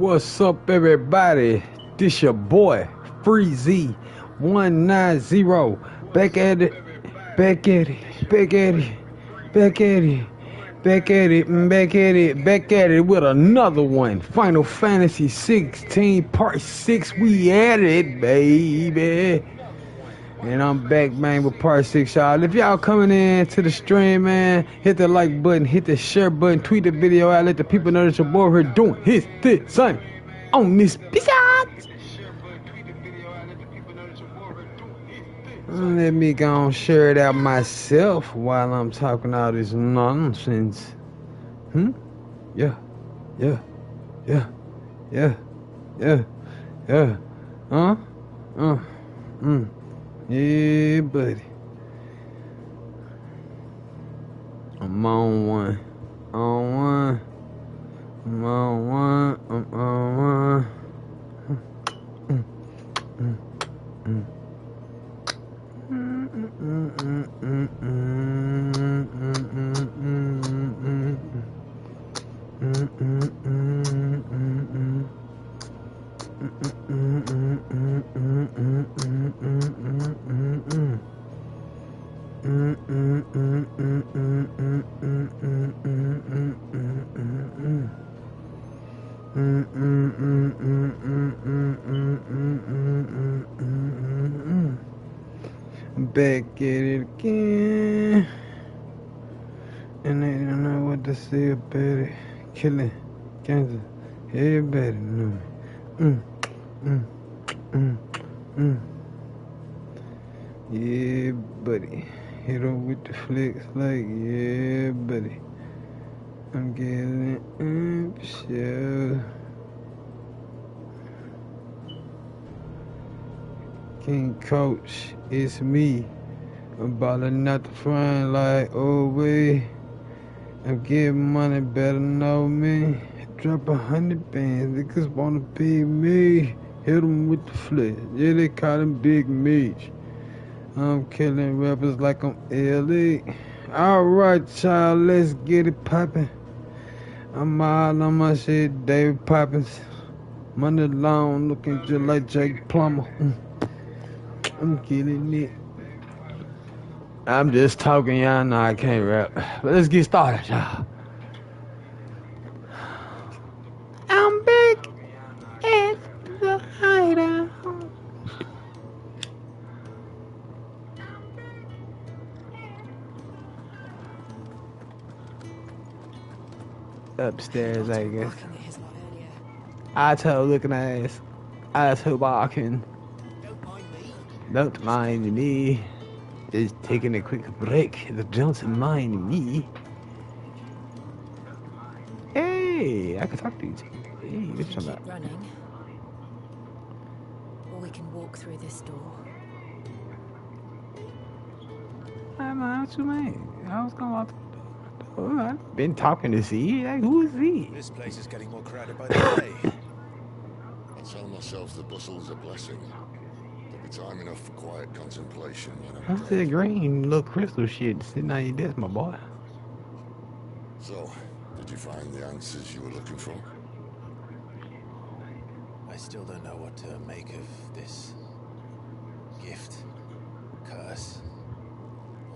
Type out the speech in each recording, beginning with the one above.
What's up, everybody? This your boy, Freezy 190. Back at it, back at it, back at it, back at it, back at it, and back at it, back at it with another one. Final Fantasy 16 Part 6. We at it, baby. And I'm back, man, with Part 6, y'all. If y'all coming in to the stream, man, hit the like button, hit the share button, tweet the video out, let the people know that your boy here doing his thing, son, on this bitch. Let me go and share it out myself while I'm talking all this nonsense. Yeah. Yeah, buddy. I'm on one. I'm on one. Back at it again, and they don't know what to say about it. Killing cancer, everybody know me. Yeah, buddy. Hit up with the flex like, yeah, buddy. I'm getting it, sure. King Coach, it's me. I'm balling out the front like, oh, way. I'm getting money, better know me. Drop 100 bands, niggas wanna be me. Hit 'em with the flex, yeah, they call him Big Meech. I'm killing rappers like I'm LA. Alright, child, let's get it poppin'. I'm all on my shit, David Poppins. Money long, looking just like Jake Plummer. I'm killing it. I'm just talking, y'all know I can't rap. But let's get started, y'all. I'm back at the hideout. Upstairs, I guess. I told looking ass. I told barking. Don't mind me. Just taking a quick break. Don't mind me. Hey, I can talk to you too. Hey, what's Keep about? running, or we can walk through this door. I'm not too mad. I was gonna walk through the door. I've been talking to Z. Like, who is Z? This place is getting more crowded by the day. I tell myself the bustle's a blessing. There'll be time enough for quiet contemplation when I'm That's dead. that green little crystal shit sitting on your desk, my boy. So, did you find the answers you were looking for? I still don't know what to make of this gift, curse,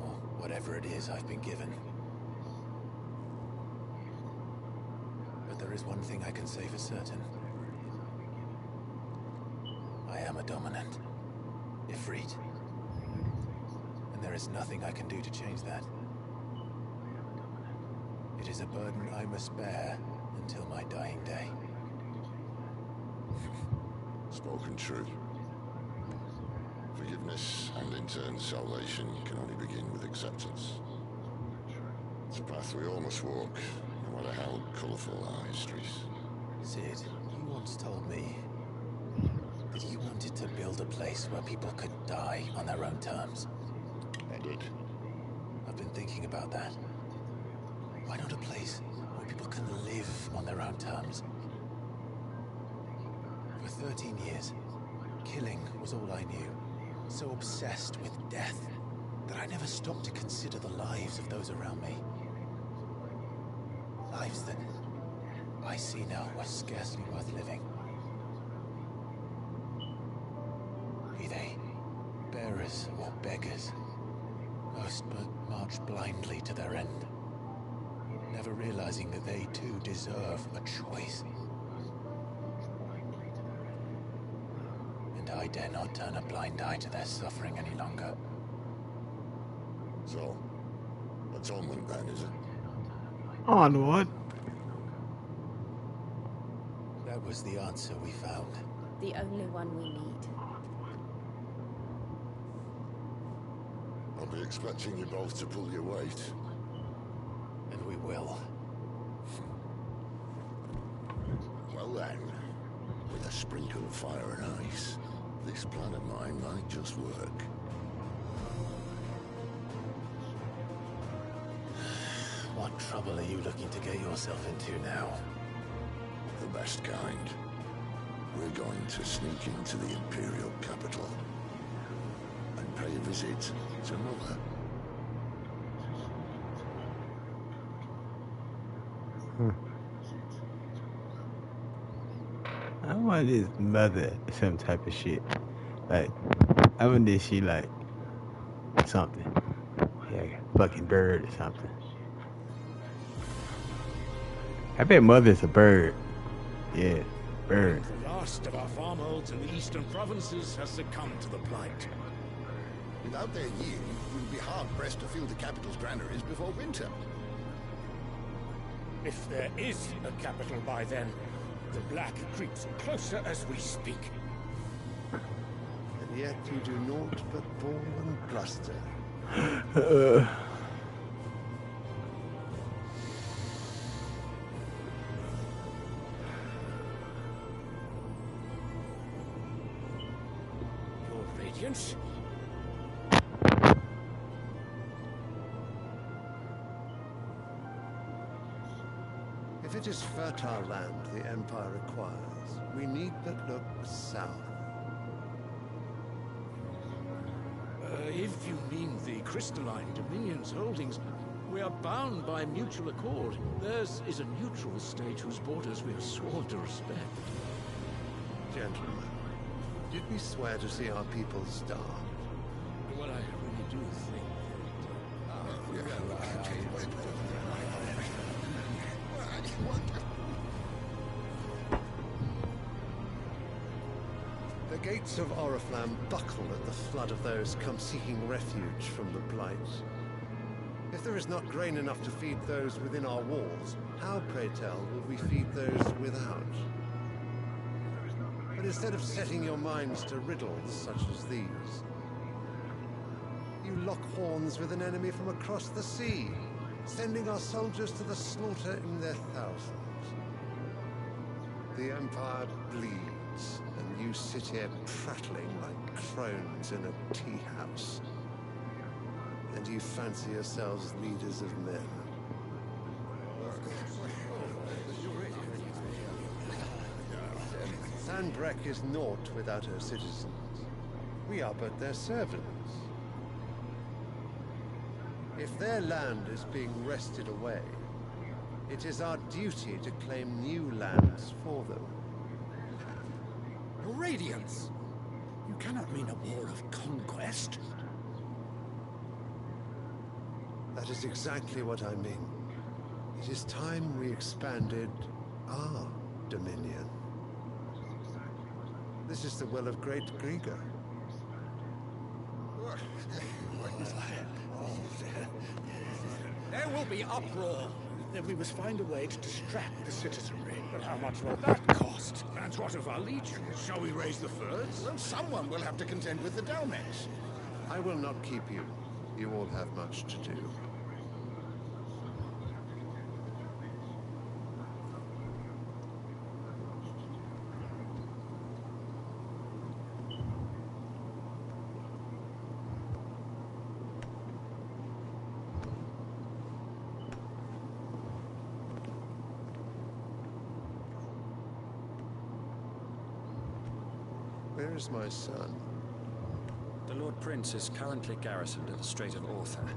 or whatever it is I've been given. But there is one thing I can say for certain. I am a dominant, Ifrit. And there is nothing I can do to change that. It is a burden I must bear until my dying day. Spoken true. Forgiveness and in turn salvation can only begin with acceptance. It's a path we all must walk, no matter how colourful our histories. Sid, you once told me that you wanted to build a place where people could die on their own terms. I did. I've been thinking about that. Why not a place where people can live on their own terms? For 13 years, killing was all I knew. So obsessed with death that I never stopped to consider the lives of those around me. Lives that I see now was scarcely worth living. Be they bearers or beggars, most but march blindly to their end, never realizing that they too deserve a choice. And I dare not turn a blind eye to their suffering any longer. So, atonement then, is it? On what? That was the answer we found. The only one we need. I'll be expecting you both to pull your weight. And we will. Well then, with a sprinkle of fire and ice, this plan of mine might just work. What trouble are you looking to get yourself into now? The best kind. We're going to sneak into the Imperial capital and pay a visit to Mother. I want his mother some type of shit. Like, I wonder if she like something. Yeah, fucking bird or something. I bet mother's a bird. Yeah, bird. The last of our farmholds in the eastern provinces has succumbed to the blight. Without their yield, we'll be hard-pressed to fill the capital's granaries before winter. If there is a capital by then, the black creeps closer as we speak. And yet you do naught but bawl and bluster. Your Radiance? If it is fertile land the Empire requires, we need but look south. If you mean the crystalline Dominion's holdings, we are bound by mutual accord. Theirs is a neutral state whose borders we are sworn to respect. Gentlemen, did we swear to see our people starve? Well, I really do think The gates of Oriflamme buckle at the flood of those come seeking refuge from the Blight. If there is not grain enough to feed those within our walls, how, pray tell, will we feed those without? But instead of setting your minds to riddles such as these, you lock horns with an enemy from across the sea, sending our soldiers to the slaughter in their thousands. The Empire bleeds, and you sit here prattling like crones in a tea house. And you fancy yourselves leaders of men. Sanbreque is naught without her citizens. We are but their servants. If their land is being wrested away, it is our duty to claim new lands for them. Your Radiance! You cannot mean a war of conquest. That is exactly what I mean. It is time we expanded our dominion. This is the will of great Grieger. There will be uproar. Then we must find a way to distract the citizenry. But how much will that cost? And what of our legions? Shall we raise the furs? Well, someone will have to contend with the Dalmex. I will not keep you. You all have much to do. Where is my son? The Lord Prince is currently garrisoned at the Strait of Ortha.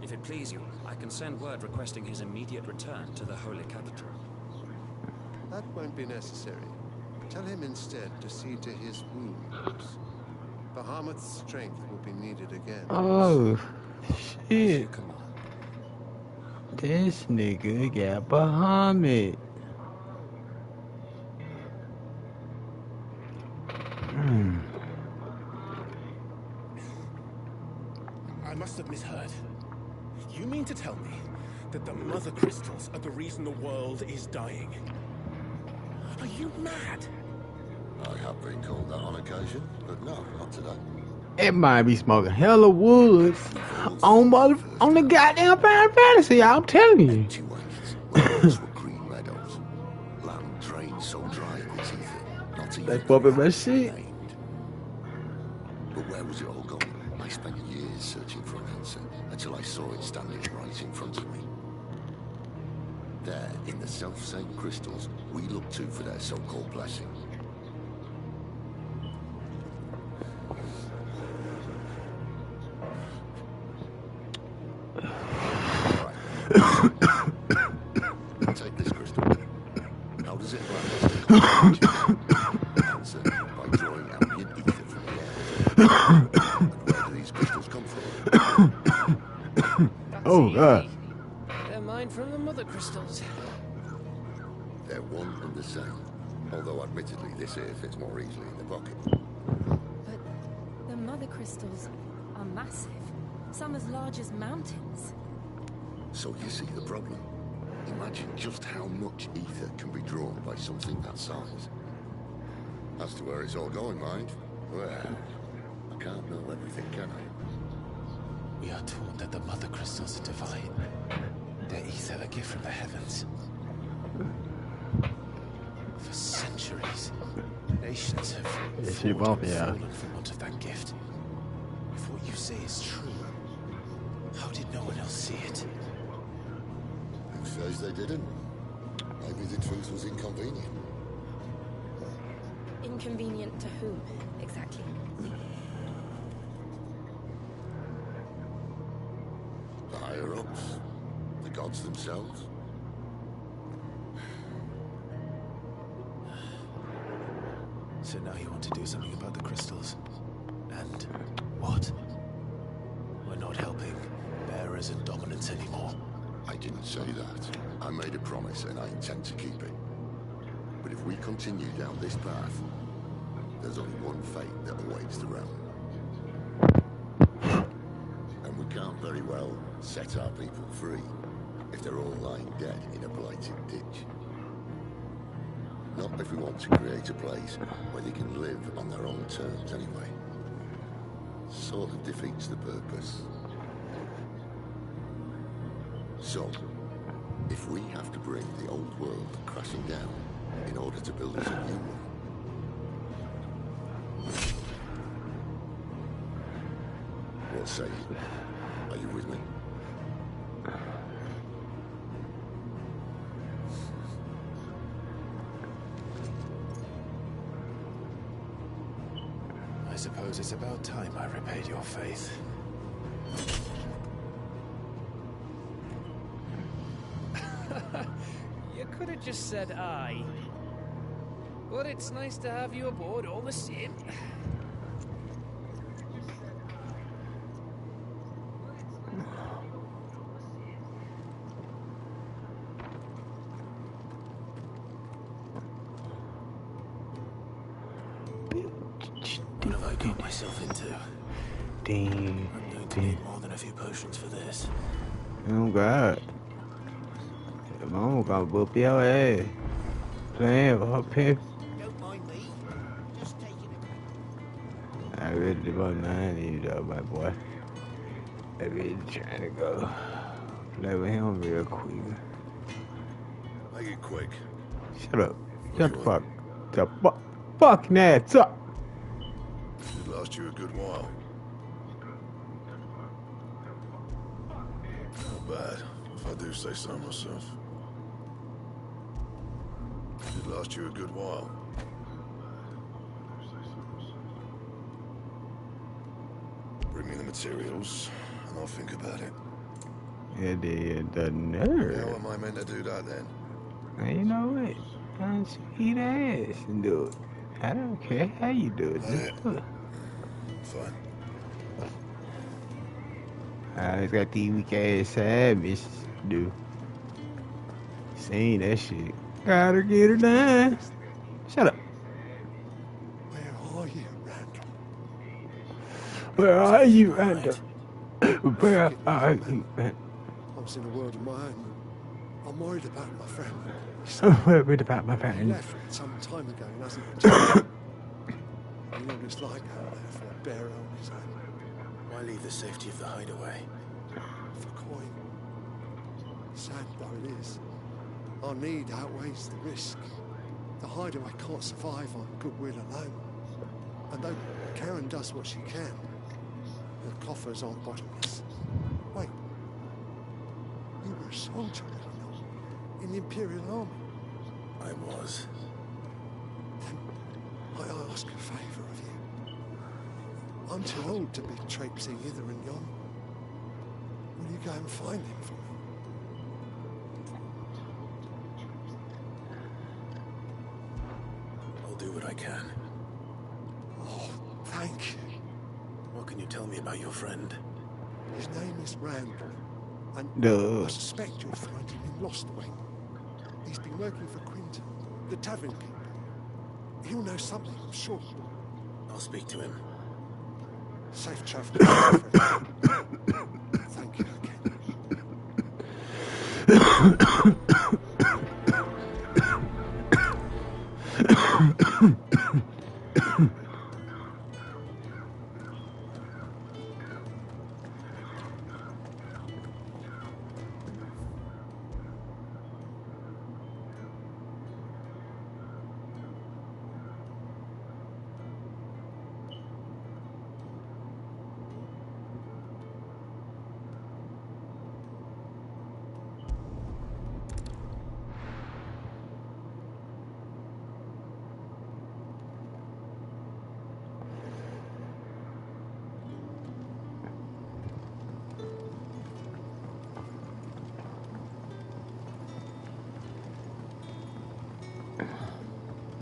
If it please you, I can send word requesting his immediate return to the Holy Capital. That won't be necessary. Tell him instead to see to his wounds. Bahamut's strength will be needed again. Oh, As you shit. command. This nigga got Bahamut. I must have misheard. You mean to tell me that the Mother Crystals are the reason the world is dying? Are you mad? I have been called that on occasion, but no, not today. It might be smoking hella woods on the goddamn Final Fantasy. I'm telling you. Empty wastes, where once were green meadows. Land drained so dry of its ether, not even They bumping my shit. remained. But where was it all gone? I spent years searching for an answer, until I saw it standing right in front of me. There, in the self-same crystals, we look to for their so-called blessing. Take this crystal. How does it allow us to answer by drawing ambient ether from the air. And where do these crystals come from? Oh, God. They're mine from the Mother Crystals. They're one and the same. Although admittedly this here fits more easily in the pocket. But the Mother Crystals are massive. Some as large as mountains. So you see the problem. Imagine just how much ether can be drawn by something that size. As to where it's all going, mind, well, I can't know everything, can I? We are taught that the Mother Crystals are divine. Their ether a gift from the heavens. For centuries, nations have fought and fallen for want of that gift. If what you say is true, how did no one else see it? Who says they didn't? Maybe the truth was inconvenient. Inconvenient to whom, exactly? The higher-ups, the gods themselves. So now you want to do something about the crystals. And what? We're not helping bearers and dominants anymore. I didn't say that. I made a promise and I intend to keep it. But if we continue down this path, there's only one fate that awaits the realm. And we can't very well set our people free if they're all lying dead in a blighted ditch. Not if we want to create a place where they can live on their own terms anyway. Sort of defeats the purpose. So, if we have to bring the old world crashing down in order to build us a new one, what say you? Are you with me? I suppose it's about time I repaid your faith. You could have just said aye. But it's nice to have you aboard all the same. What have I got myself into? Damn. I'm going to need more than a few potions for this. Oh, God. Your mama gonna whoop your ass. Playing with her pimp. Don't mind me. Just taking it. I really don't mind you though, my boy. I really trying to go play with him real quick. Make it quick. Shut up. Shut the fucking ass up. Should last you a good while. Not bad, if I do say so myself. Should last you a good while. Bring me the materials, and I'll think about it. Yeah, the How nerve. am I meant to do that then? Man, you know what? Just eat ass and do it. I don't care how you do it. Just do it. Fine. I just got these weak ass side missions to do. Seen that shit. Gotta get her done. Shut up. Where are you, Randall? Where are you, Randall? Where are you, Randall? I was in a world of my own. I'm worried about my friend. I'm worried about my He friend. left some time ago and hasn't returned. You know what it's like out there for a bearer on his own. Why leave the safety of the hideaway? For coin. Sad though it is, our need outweighs the risk. The hideaway can't survive on goodwill alone. And though Karen does what she can, the coffers aren't bottomless. Wait. You were a soldier, were you not? In the Imperial Army? I was. Then I ask a favour of you. I'm too old to be traipsing hither and yon. Will you go and find him for me? I'll do what I can. Oh, thank you. What can you tell me about your friend? His name is Randall, and Duh. I suspect you'll find him in Lostwing. He's been working for Quinton, the tavern keeper. He'll know something, I'm sure. I'll speak to him. Safe travel, my friend. Thank you again.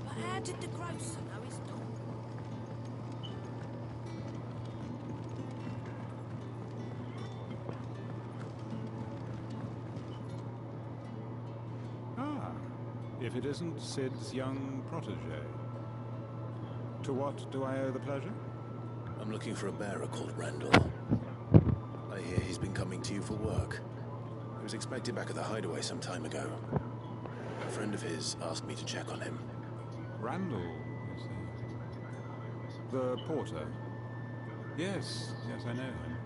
But how did the grocer know his dog? Ah, if it isn't Sid's young protege. To what do I owe the pleasure? I'm looking for a bearer called Randall. I hear he's been coming to you for work. He was expected back at the hideaway some time ago. A friend of his asked me to check on him. Randall, you say? The porter? Yes, I know him.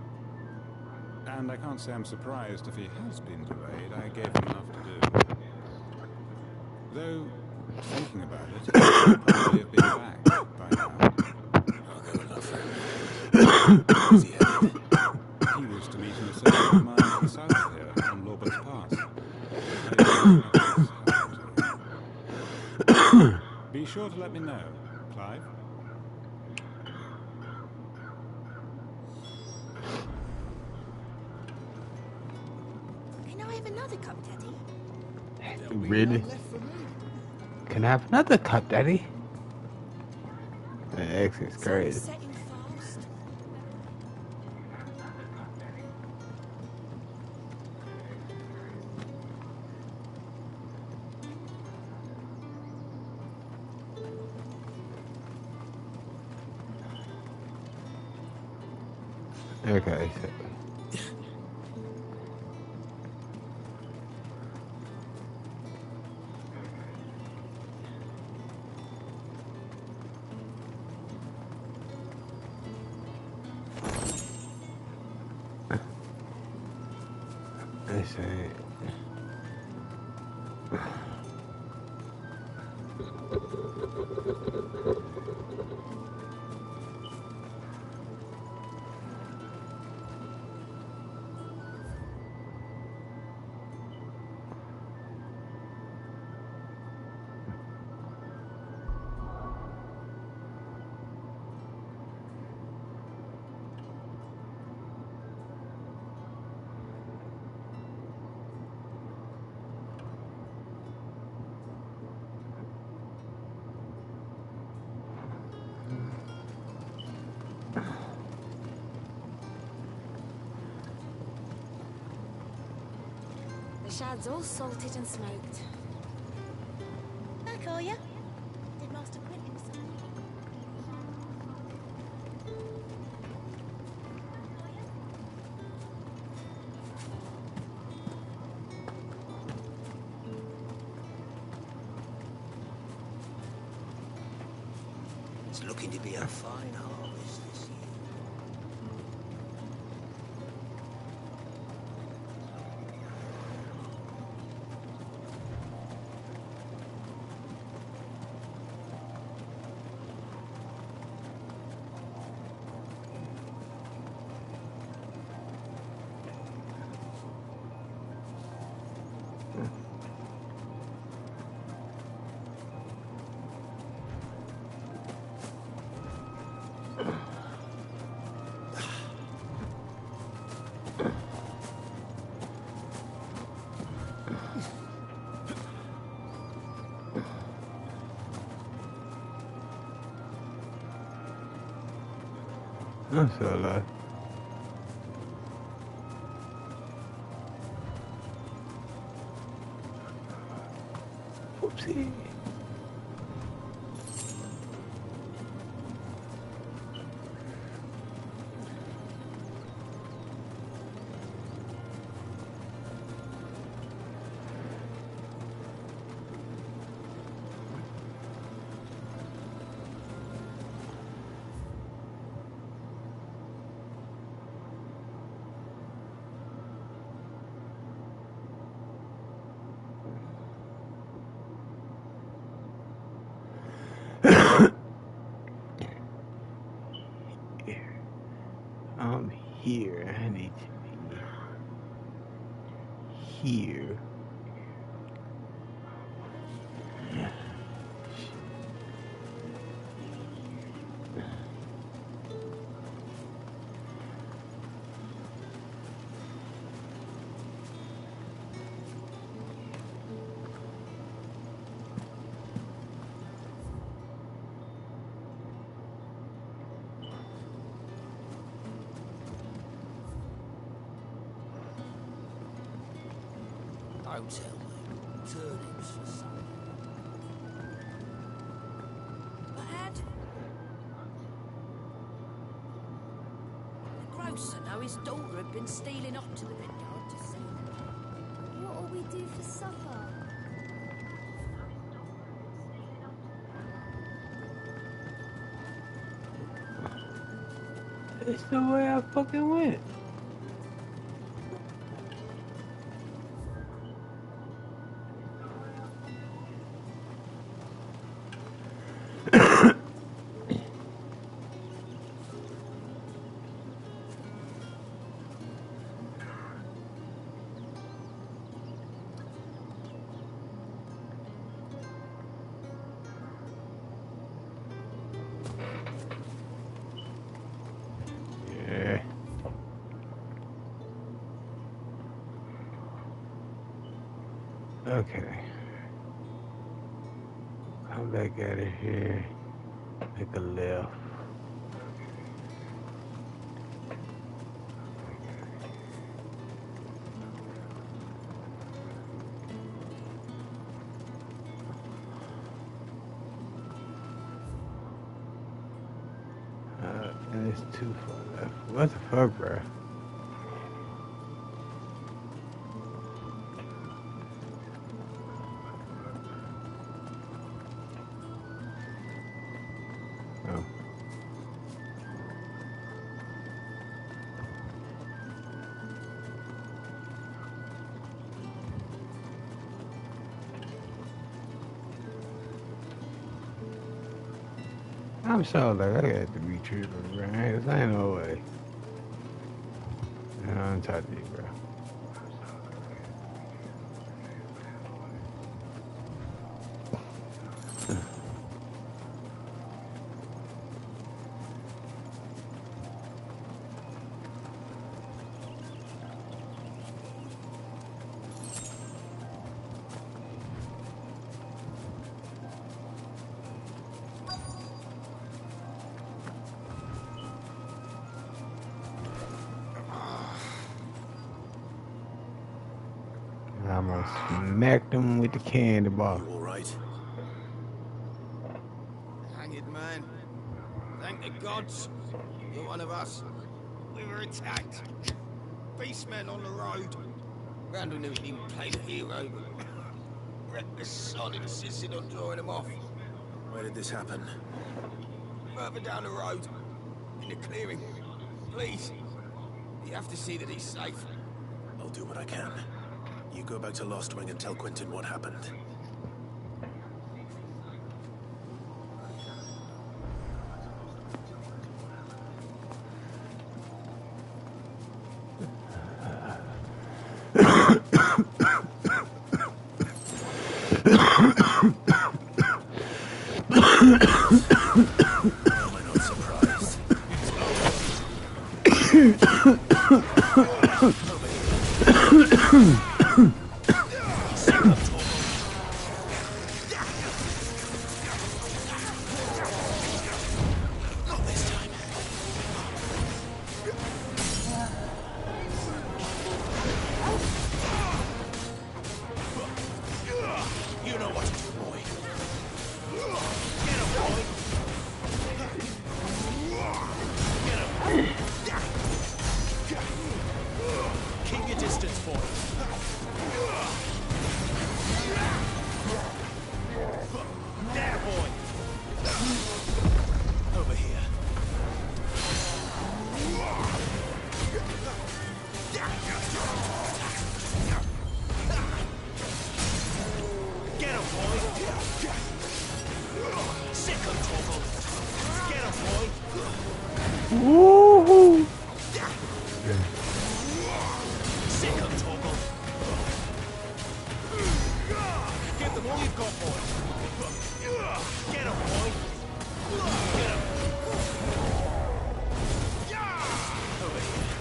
And I can't say I'm surprised if he has been delayed. I gave him enough to do. Though, thinking about it, he should probably have been back by now. I'll go with my friend. Where's he headed? He was to meet an associate of mine to the south here, on Lawbert's Pass. I don't know what has happened. Be sure to let me know, Clive. Can I have another cup, Daddy? Really? Can I have another cup, Daddy? That accent's crazy. Setting fast. Okay, so. I say. Shad's all salted and smoked. Back, are you? Did Master print him something? It's looking to be a fine harvest this year. That's a lot. Whoopsie. I'm here. I need to be here. Don't tell me. Turnips for something. Lad? The grocer know his daughter had been stealing off to the vineyard to see. What'll we do for supper? It's the way I fucking went. Okay. Come back out of here. Make a left. And it's too far left. What the fuck, bro? I'm so like I got to be tripping, bro. This ain't no way. I'm talking to you, bro. almost smacked him with the candy bar. You all right? Hang it, man. Thank the gods. You're one of us. We were attacked. Beastmen on the road. Randall knew he'd even played a hero, but reckless sod insisted on drawing him off. Where did this happen? Further down the road. In the clearing. Please. You have to see that he's safe. I'll do what I can. You go back to Lost Wing and tell Quentin what happened. Am I not surprised? Not this time. You know what to do, boy. Get him, boy. Get him. Keep your distance, boy. There, boy. Over here. Get him, boy. Sick him, Torvald. Get him, boy. Woohoo! Sick him, Torvald. Give them all you've got, boy. Get him, boy. Get him. Over here.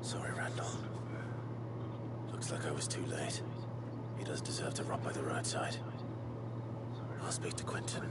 Sorry, Randall. Looks like I was too late. He does deserve to rot by the roadside. I'll speak to Quentin.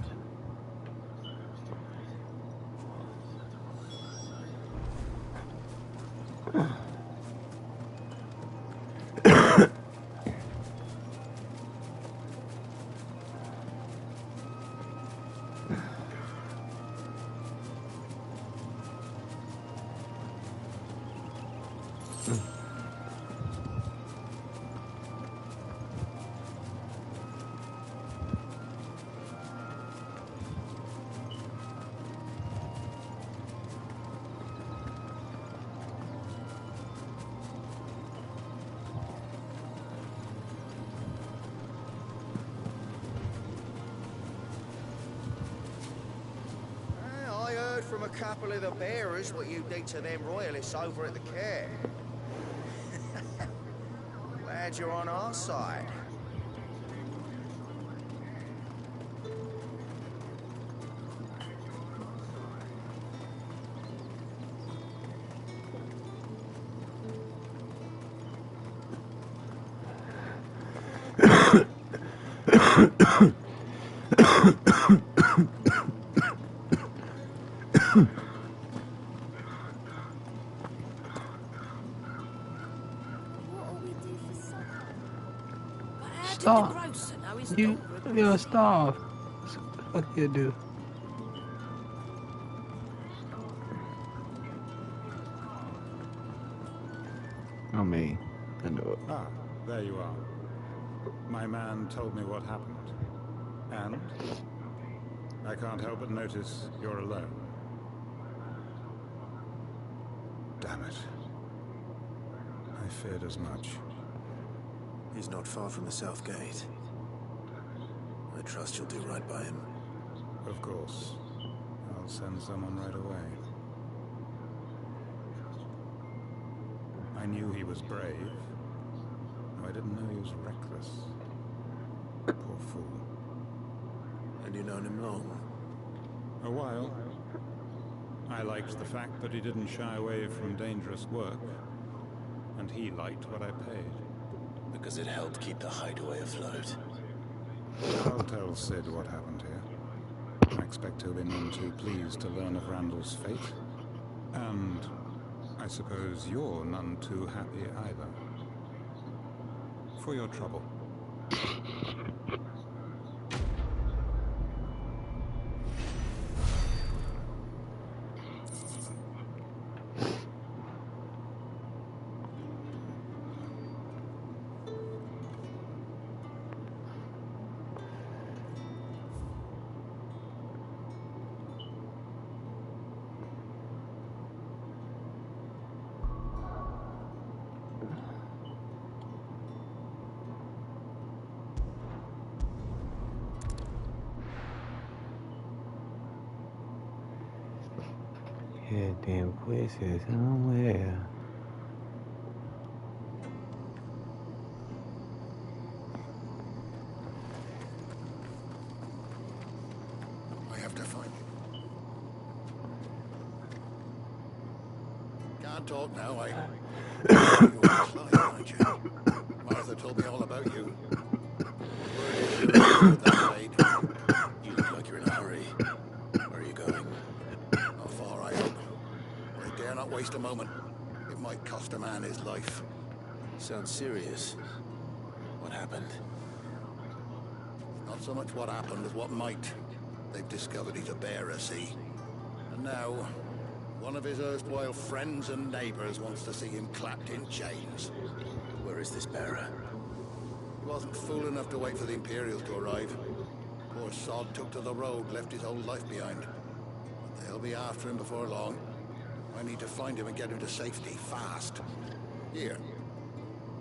I heard from a couple of the bearers what you did to them royalists over at the Care. Glad you're on our side. Stop. You're starved. What you do? I mean, I know it. Ah, there you are. My man told me what happened. And I can't help but notice you're alone. Damn it. I feared as much. He's not far from the South Gate. I trust you'll do right by him. Of course. I'll send someone right away. I knew he was brave. I didn't know he was reckless. Poor fool. And you known him long? A while. I liked the fact that he didn't shy away from dangerous work, and he liked what I paid. Because it helped keep the hideaway afloat. I'll tell Sid what happened here. I expect he'll be none too pleased to learn of Randall's fate. And I suppose you're none too happy either. For your trouble. Goddamn places somewhere. I have to find it. Can't talk now, You're Clive, aren't you? Martha told me all about you. Word is you're with that maid. You look like you're in a hurry. Where are you going? Not far, I hope. I dare not waste a moment. It might cost a man his life. Sounds serious. What happened? Not so much what happened as what might. They've discovered he's a bearer, see? And now, one of his erstwhile friends and neighbors wants to see him clapped in chains. Where is this bearer? He wasn't fool enough to wait for the Imperials to arrive. Poor sod took to the road, left his whole life behind. But they'll be after him before long. I need to find him and get him to safety, fast. Here.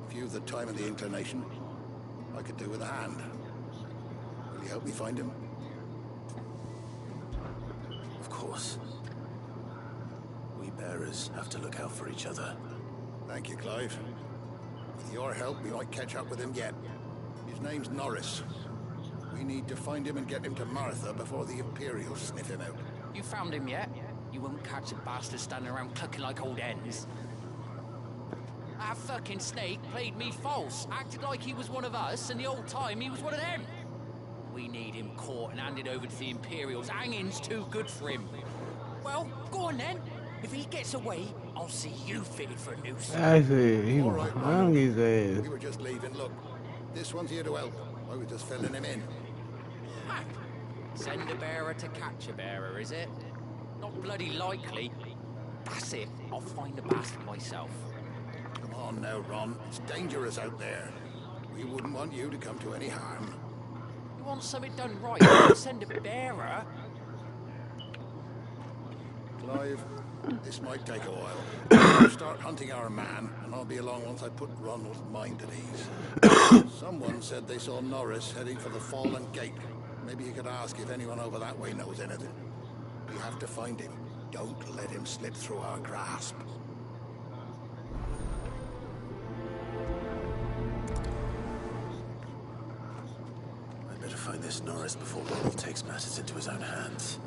If you've the time and the inclination, I could do with a hand. Will you help me find him? Of course. We bearers have to look out for each other. Thank you, Clive. With your help, we might catch up with him yet. His name's Norris. We need to find him and get him to Martha before the Imperials sniff him out. You found him yet? You won't catch a bastard standing around clucking like old hens. That fucking snake played me false, acted like he was one of us, and the whole time he was one of them. We need him caught and handed over to the Imperials. Hanging's too good for him. Well, go on then. If he gets away, I'll see you fitted for a noose. I said he All was right, hung his ass. We were just leaving. Look, this one's here to help. I was just filling him in. Ha! Send a bearer to catch a bearer, is it? Not bloody likely. That's it. I'll find the bastard myself. Come on now, Ron. It's dangerous out there. We wouldn't want you to come to any harm. You want something done right? Send a bearer. Clive, this might take a while. Start hunting our man, and I'll be along once I put Ronald's mind at ease. Someone said they saw Norris heading for the Fallen Gate. Maybe you could ask if anyone over that way knows anything. We have to find him. Don't let him slip through our grasp. I'd better find this Norris before Ronald takes matters into his own hands.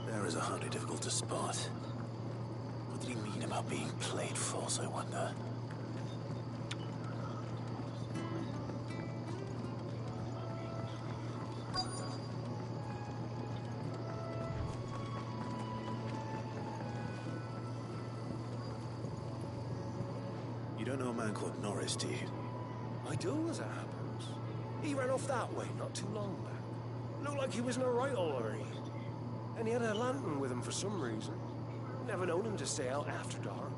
Bearers are hardly difficult to spot. What did he mean about being played false, I wonder? You don't know a man called Norris, do you? I do, as it happens. He ran off that way not too long back. Looked like he was in a right hurry. And he had a lantern with him for some reason. Never known him to stay out after dark.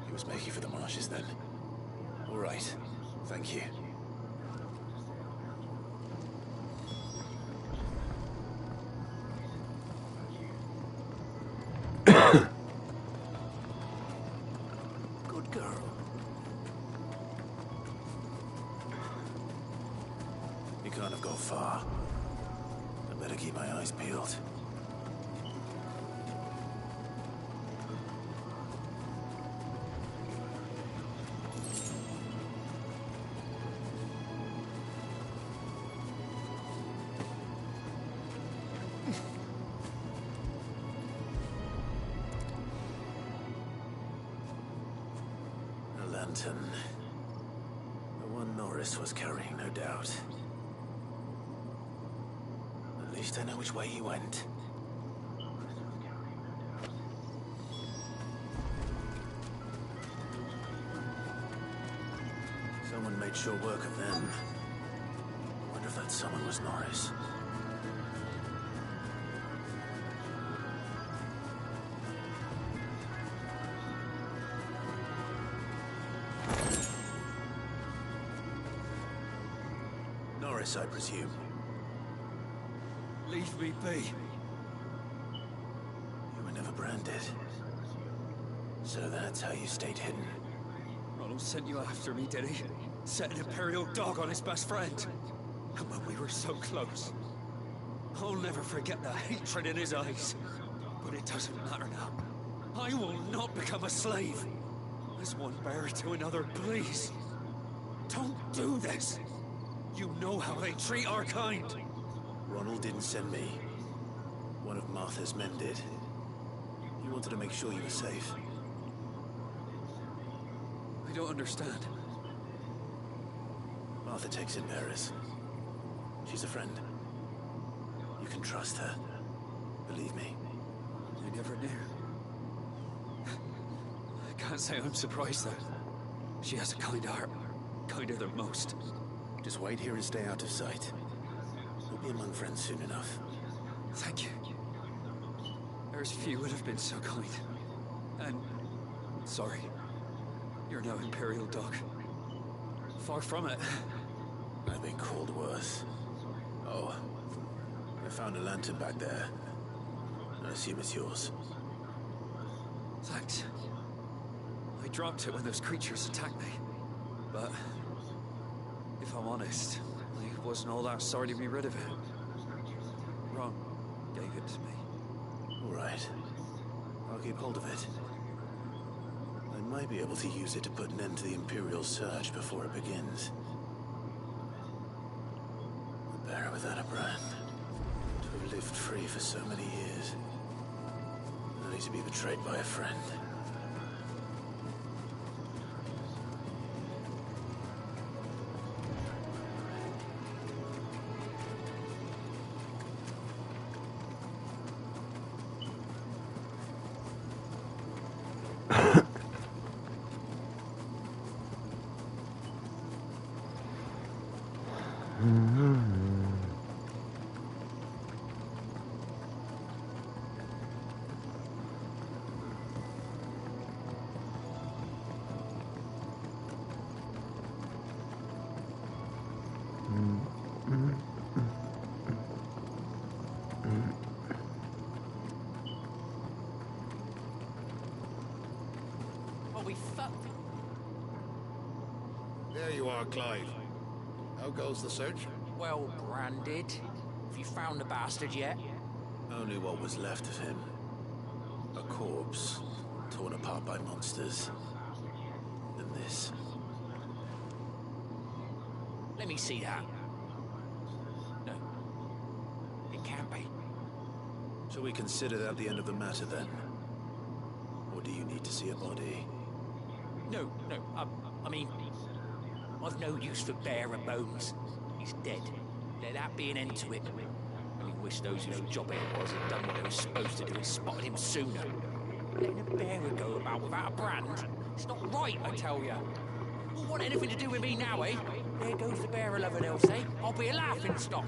He was making for the marshes then. All right. Thank you. Good girl. You can't have gone far. I better keep my eyes peeled. lantern. The one Norris was carrying, no doubt. At least I know which way he went. Someone made sure work of them. Wonder if that someone was Norris. Norris, I presume. Leave me be. You were never branded. So that's how you stayed hidden. Ronald sent you after me, did he? Set an Imperial dog on his best friend. And when we were so close. I'll never forget the hatred in his eyes. But it doesn't matter now. I will not become a slave. As one bearer to another, please. Don't do this. You know how they treat our kind. Ronald didn't send me. One of Martha's men did. He wanted to make sure you were safe. I don't understand. Martha takes in bearers. She's a friend. You can trust her. Believe me. I never knew. I can't say I'm surprised, though. She has a kind heart. Kinder than most. Just wait here and stay out of sight. We'll be among friends soon enough. Thank you. There's few would have been so kind. And... sorry. You're no Imperial dog. Far from it. I've been called worse. Oh. I found a lantern back there. I assume it's yours. Thanks. I dropped it when those creatures attacked me. But... if I'm honest, I wasn't all that sorry to be rid of it. Ron gave it to me. All right. I'll keep hold of it. I might be able to use it to put an end to the Imperial surge before it begins. A bearer without a brand. To have lived free for so many years. Only to be betrayed by a friend. There you are, Clive. How goes the search? Well branded. Have you found the bastard yet? Only what was left of him. A corpse, torn apart by monsters. And this. Let me see that. No. It can't be. Shall we consider that the end of the matter, then? Or do you need to see a body? No. I mean... I've no use for bearer bones. He's dead. Let that be an end to it. Only wish those whose job it was had done what they were supposed to do and spotted him sooner. Letting a bearer go about without a brand? It's not right, I tell you. Won't want anything to do with me now, eh? There goes the bearer lover, they'll say. I'll be a laughing stock.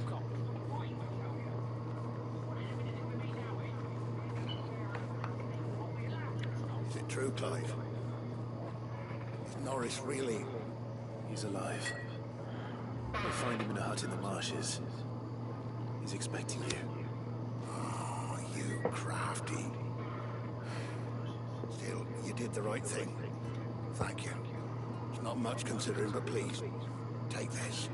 Is it true, Clive? Is Norris really... He's alive. We'll find him in a hut in the marshes. He's expecting you. Oh, you crafty. Still, you did the right thing. Thank you. It's not much considering, but please, take this.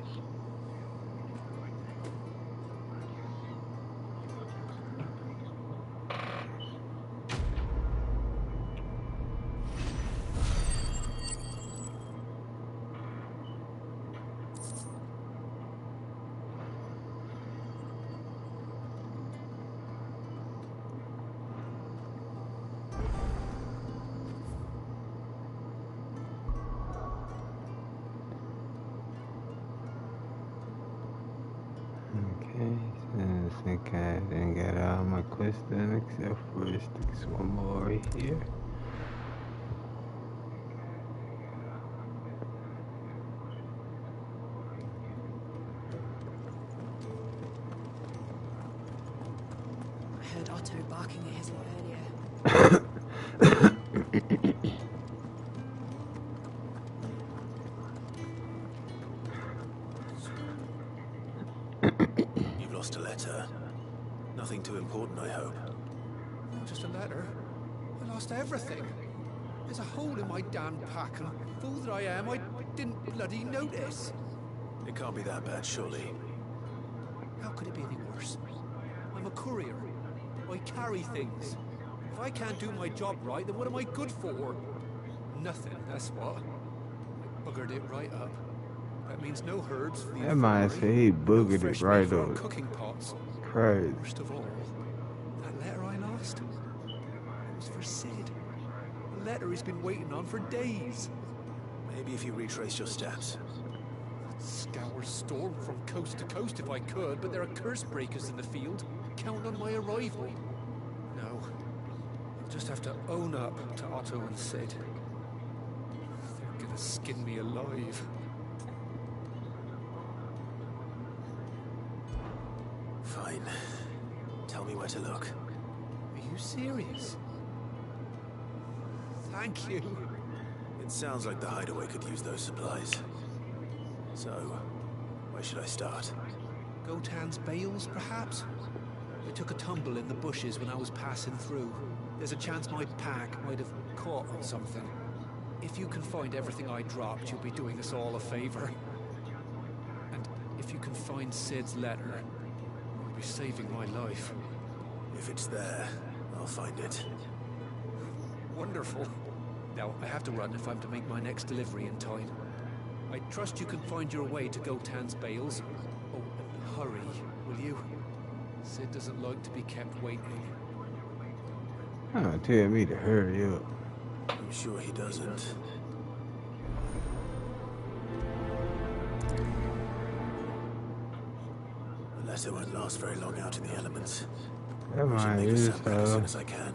Okay, I didn't get all my quests done except for this one more right here. I heard Otto barking at his lot earlier. You've lost a letter. Nothing too important, I hope. Just a letter. I lost everything. There's a hole in my damn pack, and fool that I am, I didn't bloody notice. It can't be that bad, surely. How could it be any worse? I'm a courier. I carry things. If I can't do my job right, then what am I good for? Nothing, that's what. I buggered it right up. That means no herbs for the That man said he boogered it right up. Cooking pots. Crazy. Worst of all, that letter I lost, it was for Sid. A letter he's been waiting on for days. Maybe if you retrace your steps. I'd scour Storm from coast to coast if I could, but there are curse breakers in the field, counting on my arrival. No, I'll just have to own up to Otto and Sid. They're gonna skin me alive. Fine. Tell me where to look. Are you serious? Thank you. It sounds like the hideaway could use those supplies. So, where should I start? Gotan's bales, perhaps? I took a tumble in the bushes when I was passing through. There's a chance my pack might have caught on something. If you can find everything I dropped, you'll be doing us all a favor. And if you can find Sid's letter, you'll be saving my life. If it's there, I'll find it. Wonderful. Now, I have to run if I'm to make my next delivery in time. I trust you can find your way to Gotan's bales. Oh, and hurry, will you? Sid doesn't like to be kept waiting. Oh, tell me to hurry up. I'm sure he doesn't. The letter won't last very long out in the elements. Come I should on, make a use sample as soon as I can.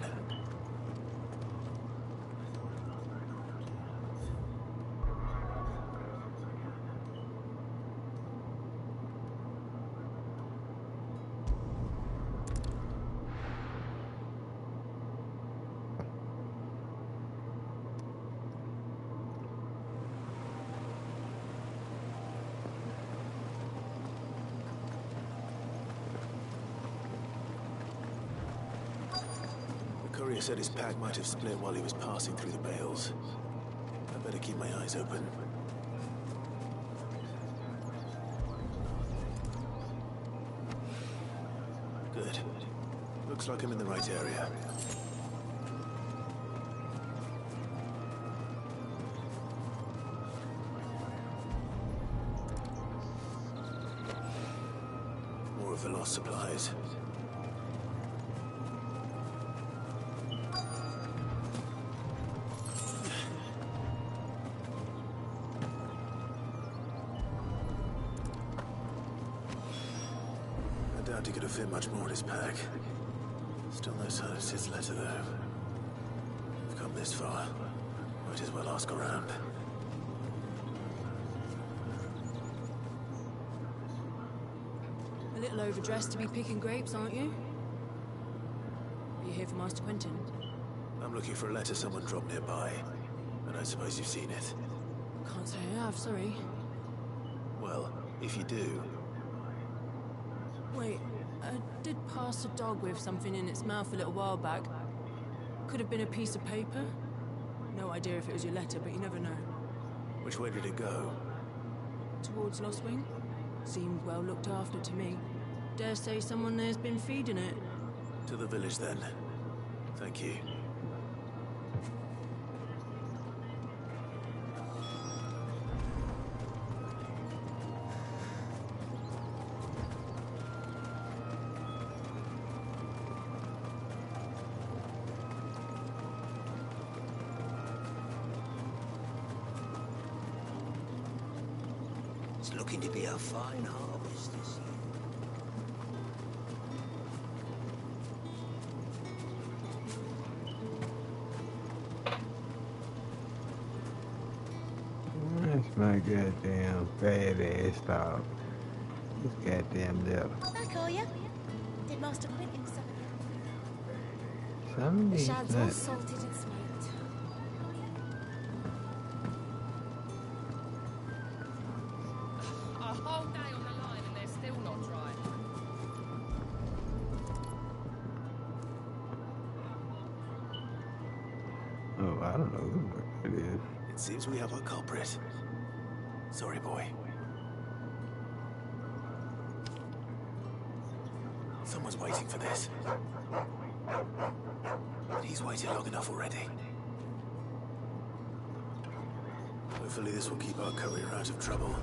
Courier said his pack might have split while he was passing through the bales. I better keep my eyes open. Good. Looks like I'm in the right area. More of the lost supplies. He could have fit much more in his pack. Still no sign of Sid's letter, though. We've come this far. Might as well ask around. A little overdressed to be picking grapes, aren't you? Are you here for Master Quentin? I'm looking for a letter someone dropped nearby. And I suppose you've seen it. Can't say I have, sorry. Well, if you do... Wait, I did pass a dog with something in its mouth a little while back. Could have been a piece of paper. No idea if it was your letter, but you never know. Which way did it go? Towards Lostwing. Seemed well looked after to me. Dare say someone there's been feeding it. To the village, then. Thank you. It's looking to be a fine harvest this year. my goddamn fat ass dog. This goddamn letter. Back, are you? Did Master Quentin summon you? Some of The these shad's all nuts. salted and smoked. A whole day on the line and they're still not dry. Oh, I don't know who it is. It seems we have a culprit. Sorry, boy. Someone's waiting for this. He's waited long enough already. Hopefully this will keep our courier out of trouble.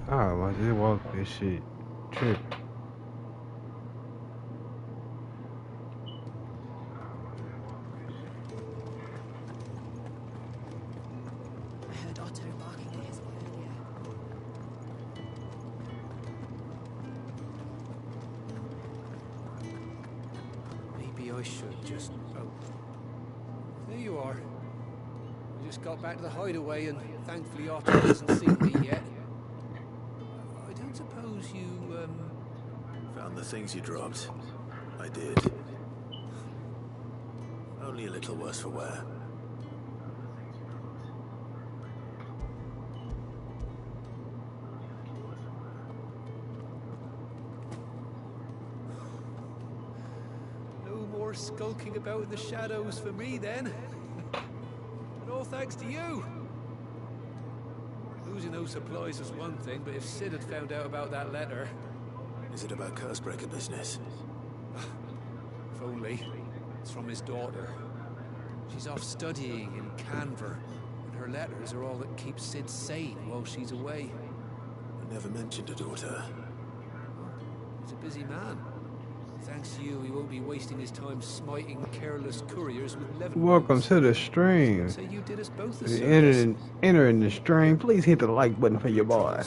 Oh, I just walked this shit. Trip. I heard Otto barking at his boy earlier. Maybe I should just... Oh. There you are. I just got back to the hideaway and thankfully Otto hasn't seen me yet. I don't suppose you, Found the things you dropped. I did. Only a little worse for wear. No more skulking about in the shadows for me then. And all thanks to you. Losing those supplies was one thing, but if Sid had found out about that letter... Is it about Cursebreaker business? If only. It's from his daughter. She's off studying in Canver, and her letters are all that keeps Sid sane while she's away. I never mentioned a daughter. He's a busy man. Thanks to you, he won't be wasting his time smiting careless couriers with leaven. Welcome to the stream. So you did us both the If you're service. entering the stream, please hit the like button for your boy.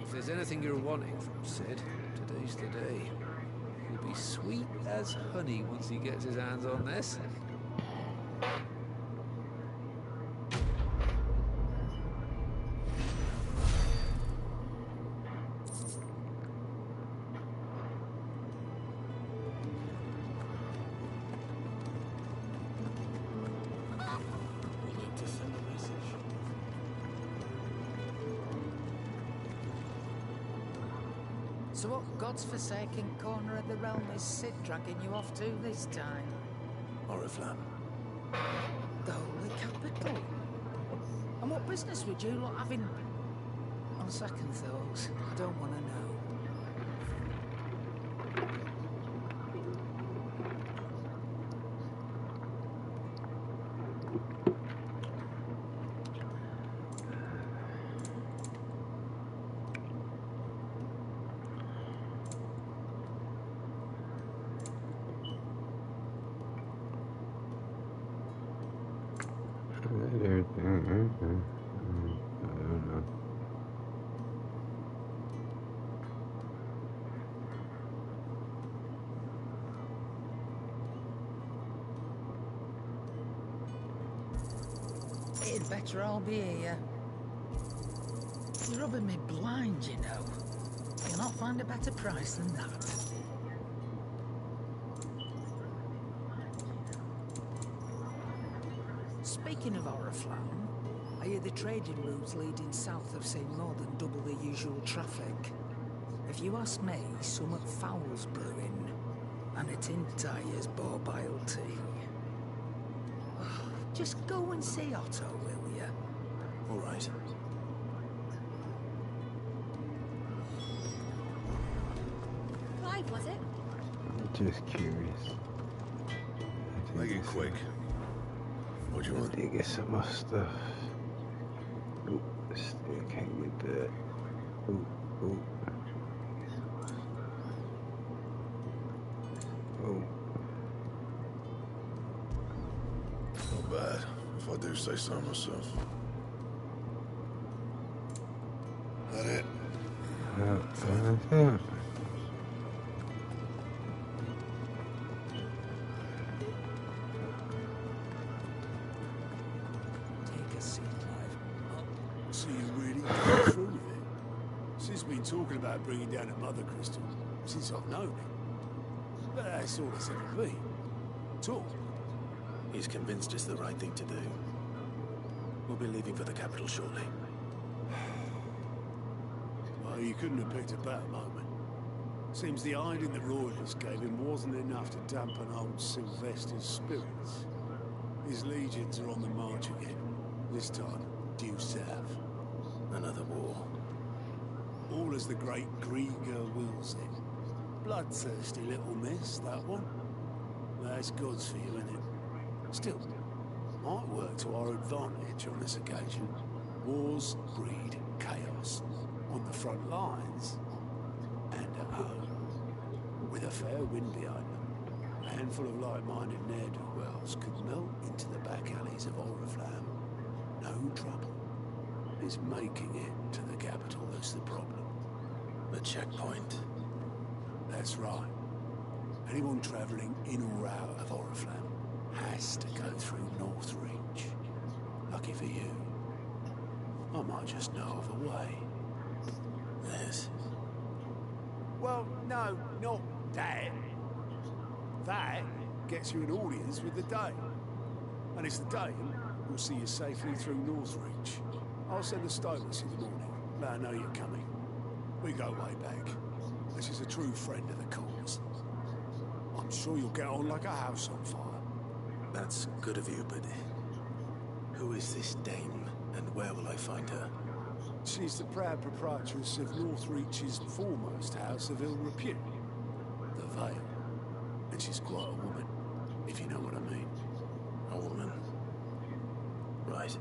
If there's anything you're wanting from Sid, today's the day. He'll be sweet as honey once he gets his hands on this. So what God's forsaken corner of the realm is Sid dragging you off to this time? Oriflamme. The Holy Capital. And what business would you lot having? On second thoughts, I don't want to know. Everything. I don't know. It'd better all be here. You're rubbing me blind, you know. You'll not find a better price than that. Speaking of Oriflamme, I hear the trading routes leading south have seen more than double the usual traffic. If you ask me, somewhat foul's brewing, and it entires Borbilety. Just go and see Otto, will you? All right. Clive, was it? I'm just curious. Make it quick. What do you want? I did get some more stuff. Oop, still can't get that. Oop, oop. Oop. Not bad, if I do say so myself. That it? Take a seat, Clive. So you really got through with it? Sis been talking about bringing down a Mother Crystal since I've known him. But that's all it's ever been. Talk. He's convinced it's the right thing to do. We'll be leaving for the capital shortly. Well, you couldn't have picked a better moment. Seems the hiding the Royalists gave him wasn't enough to dampen old Sylvester's spirits. His legions are on the march again. This time, due south. Another war. All as the great Grieger wills it. Bloodthirsty little miss, that one. That's God's for you, isn't it? Still, might work to our advantage on this occasion. Wars breed chaos. On the front lines, and at home. With a fair wind behind them, a handful of like-minded ne'er-do-wells could melt into the back alleys of Oriflamme. No trouble. It's making it to the capital that's the problem. The checkpoint. That's right. Anyone travelling in or out of Oriflamme has to go through Northreach. Lucky for you, I might just know of a way. Yes. Well, no, not that. That gets you an audience with the Dane. And it's the Dane who'll see you safely through Northreach. I'll send the Stolas in the morning. Let her know you're coming. We go way back. And she's a true friend of the cause. I'm sure you'll get on like a house on fire. That's good of you, but who is this dame, and where will I find her? She's the proud proprietress of Northreach's foremost house of ill repute, the Vale. And she's quite a woman, if you know what I mean. A woman? Right.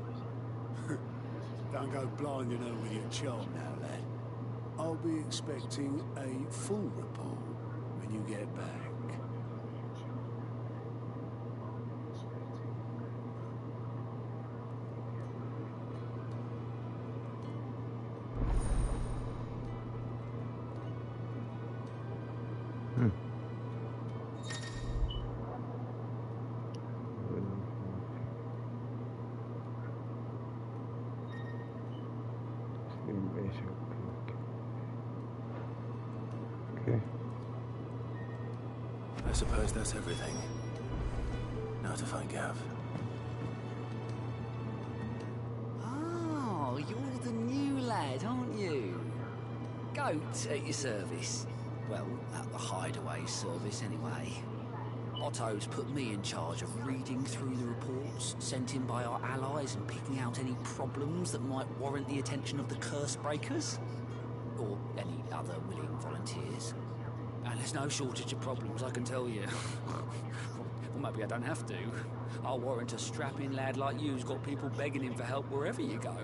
Don't go blinding her with your charm now, lad. I'll be expecting a full report when you get back. Okay. I suppose that's everything. Now to find Gav. Oh, you're the new lad, aren't you? Goat at your service. Well, at the Hideaway service, anyway. Otto's put me in charge of reading through the reports sent in by our allies and picking out any problems that might warrant the attention of the Curse Breakers. Or any other willing volunteers. And there's no shortage of problems, I can tell you. Well, maybe I don't have to. I'll warrant a strapping lad like you's got people begging him for help wherever you go.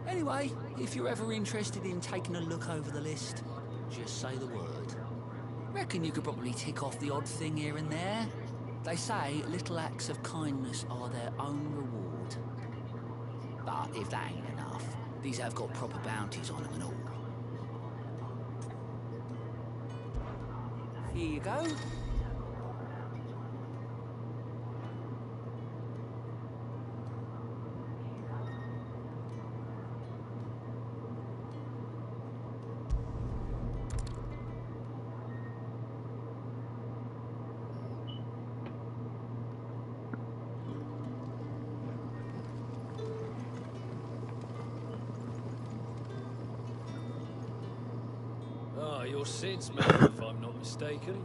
Anyway, if you're ever interested in taking a look over the list, just say the word. Reckon you could probably tick off the odd thing here and there. They say little acts of kindness are their own reward. But if that ain't enough, these have got proper bounties on them and all. Here you go. Ah, you're Sid's man, if I'm not mistaken.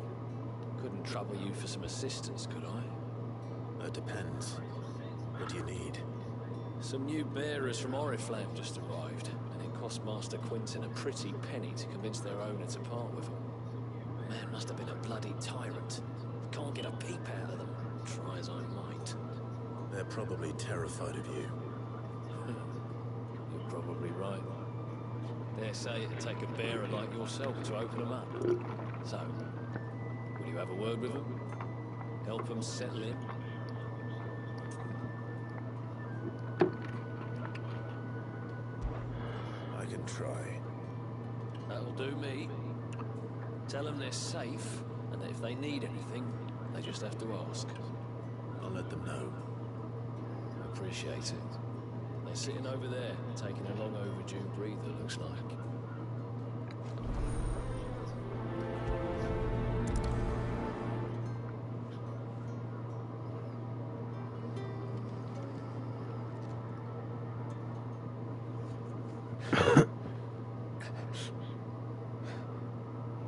Couldn't trouble you for some assistance, could I? It depends. What do you need? Some new bearers from Oriflamme just arrived, and it cost Master Quentin a pretty penny to convince their owner to part with them. Man must have been a bloody tyrant. Can't get a peep out of them, try as I might. They're probably terrified of you. You're probably right. Dare say it'd take a bearer like yourself to open them up. So, will you have a word with them? Help them settle in? I can try. That'll do me. Tell them they're safe, and that if they need anything, they just have to ask. I'll let them know. Appreciate it. They're sitting over there, taking a long overdue breather, looks like.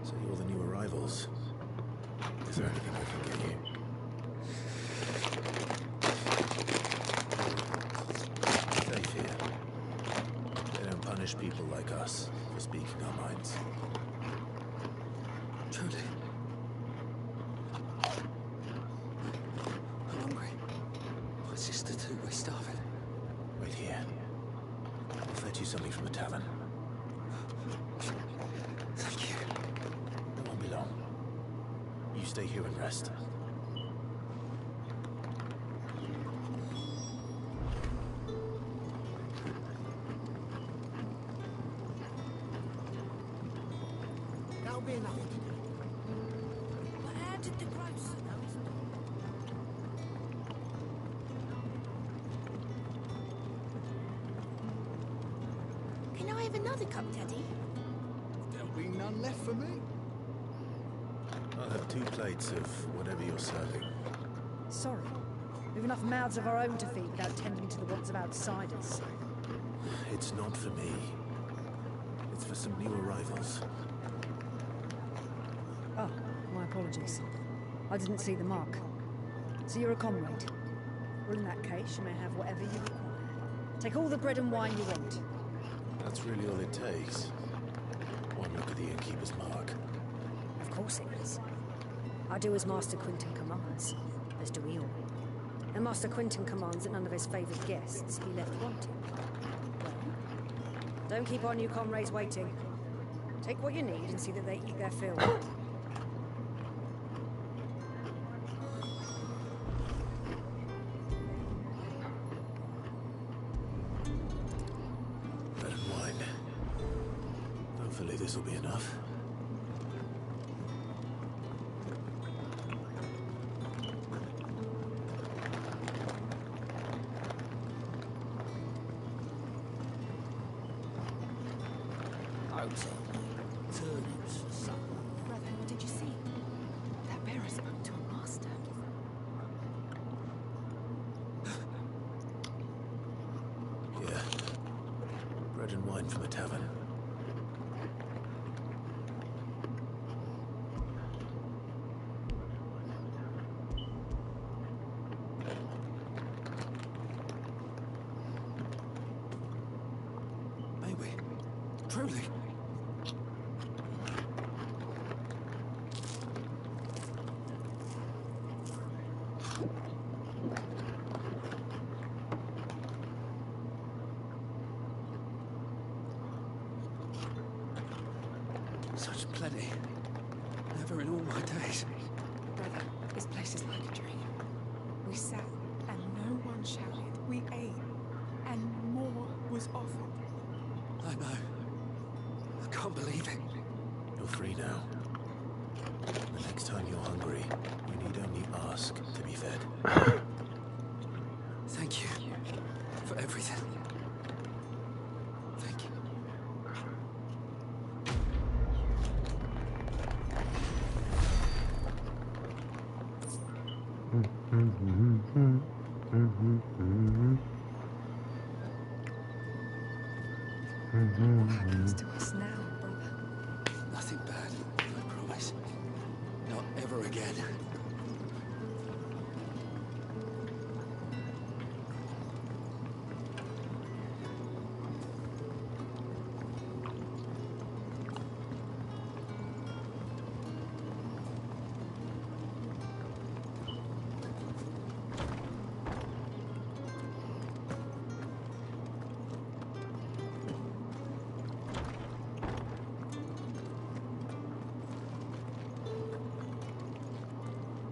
So you're the new arrivals. Is there anything I can get you? Safe here. They don't punish people like us for speaking our minds. Truly. I'm hungry. My sister too, we're starving. Wait here. I'll fetch you something from the tavern. Thank you. It won't be long. You stay here and rest. That'll be enough. But how did the grocer know his Can I have another cup, Daddy? There'll be none left for me. I'll have 2 plates of whatever you're serving. Sorry. We've enough mouths of our own to feed without tending to the wants of outsiders. It's not for me. It's for some new arrivals. Oh, my apologies. I didn't see the mark. So you're a comrade. Well, in that case, you may have whatever you require. Take all the bread and wine you want. That's really all it takes. One look at the innkeeper's mark. Of course it is. I do as Master Quentin commands, as do we all. And Master Quentin commands that none of his favoured guests be left wanting. Well, don't keep our new comrades waiting. Take what you need and see that they eat their fill. Bread and wine. Hopefully this will be enough. turnips for supper? Brother, what did you see? That bearer spoke to a master. Here. Bread and wine from the tavern. May we? Truly? Such plenty. Never in all my days. Brother, this place is like a dream. We sat and no one shouted. We ate and more was offered. I know. I can't believe it. You're free now. The next time you're hungry, you need only ask to be fed. Thank you for everything. Thank you. What happens to us now, brother? Nothing bad, I promise. Not ever again.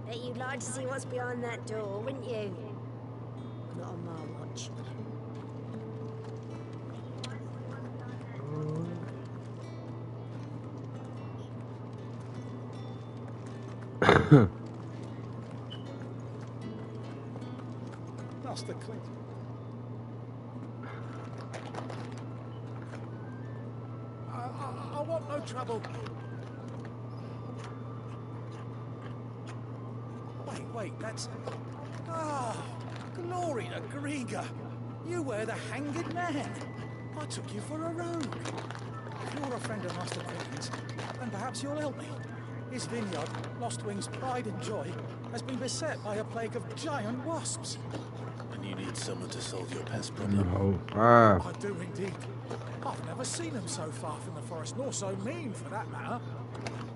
Bet you'd like to see what's behind that door, wouldn't you? Not on my watch. Master Clint. I want no trouble. Wait, that's... Ah, glory to Grieger. You were the hanged man. I took you for a rogue. If you're a friend of Master Quentin's, then perhaps you'll help me. His vineyard, Lostwing's pride and joy, has been beset by a plague of giant wasps. And you need someone to solve your pest problem? No. Ah. I do indeed. I've never seen them so far from the forest, nor so mean for that matter.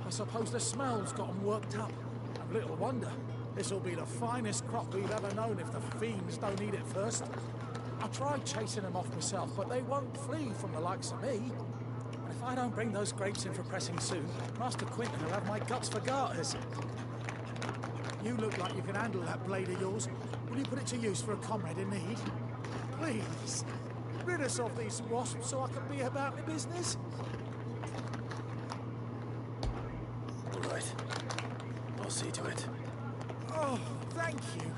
I suppose the smell's got them worked up. And little wonder. This'll be the finest crop we've ever known if the fiends don't eat it first. I tried chasing them off myself, but they won't flee from the likes of me. And if I don't bring those grapes in for pressing soon, Master Quentin will have my guts for garters. You look like you can handle that blade of yours. Will you put it to use for a comrade in need? Please, rid us of these wasps so I can be about my business. All right. I'll see to it. Oh, thank you.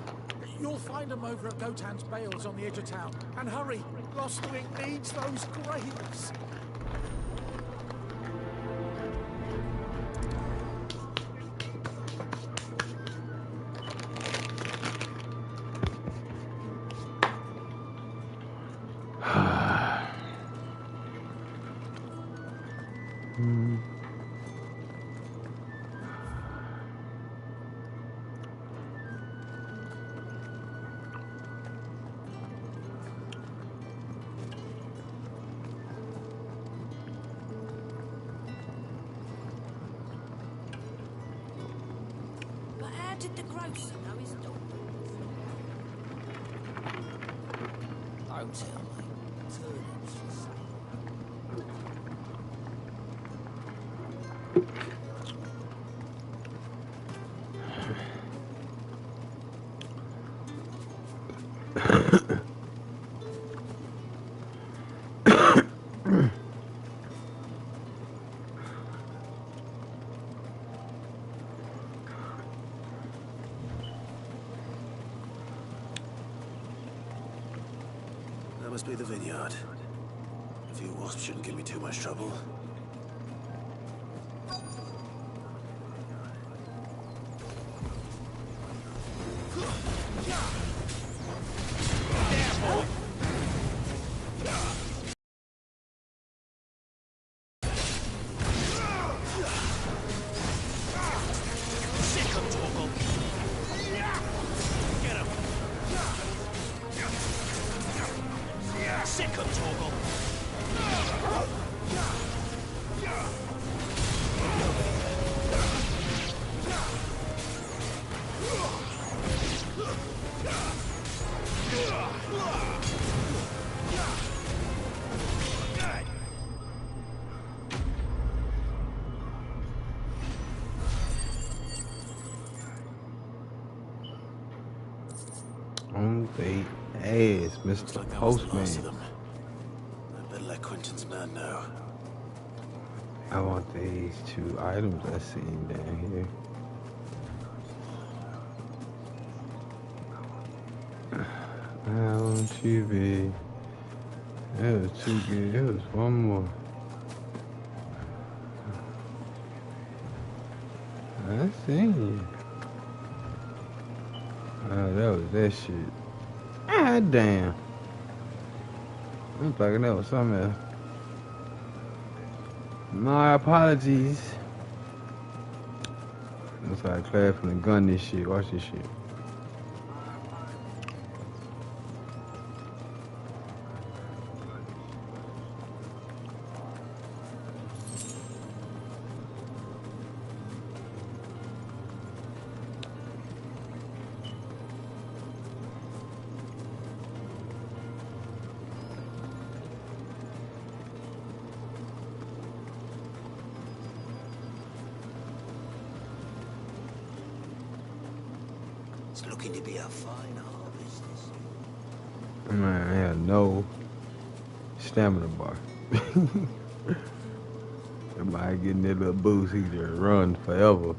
You'll find them over at Gotan's Bales on the edge of town. And hurry, Lostwing needs those grapes. How did the grocer know his dog? Don't tell me. Turnips, you say. That must be the vineyard. A few wasps shouldn't give me too much trouble. On the ass, Mr. Like that was the last of Postman. them. I better let Quentin's man know. I want these 2 items I seen down here. I want you, babe. That was too good. It was one more. I seen you. Oh, that was that shit. Ah, damn. I'm thinking that was something else. My apologies. That's how I clear from the gun this shit. Watch this shit. It's looking to be a fine harvest. Man, I had no stamina bar. Somebody getting that little boost, he just run forever.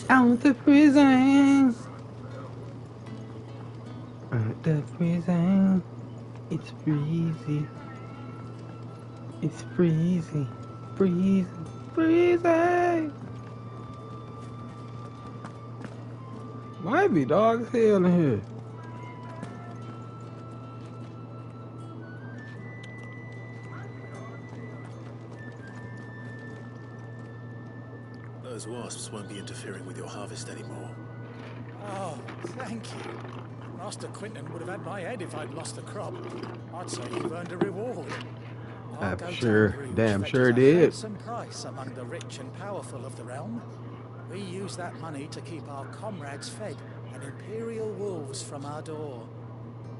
Out the prison. Out the prison. It's breezy. It's breezy. Breezy. Breezy. Might be dog as hell in here. Those wasps won't be interfering with your harvest anymore. Oh, thank you. Master Quinton would have had my head if I'd lost the crop. I'd say you've earned a reward. I'm sure, damn sure did. Some price among the rich and powerful of the realm. We use that money to keep our comrades fed and imperial wolves from our door.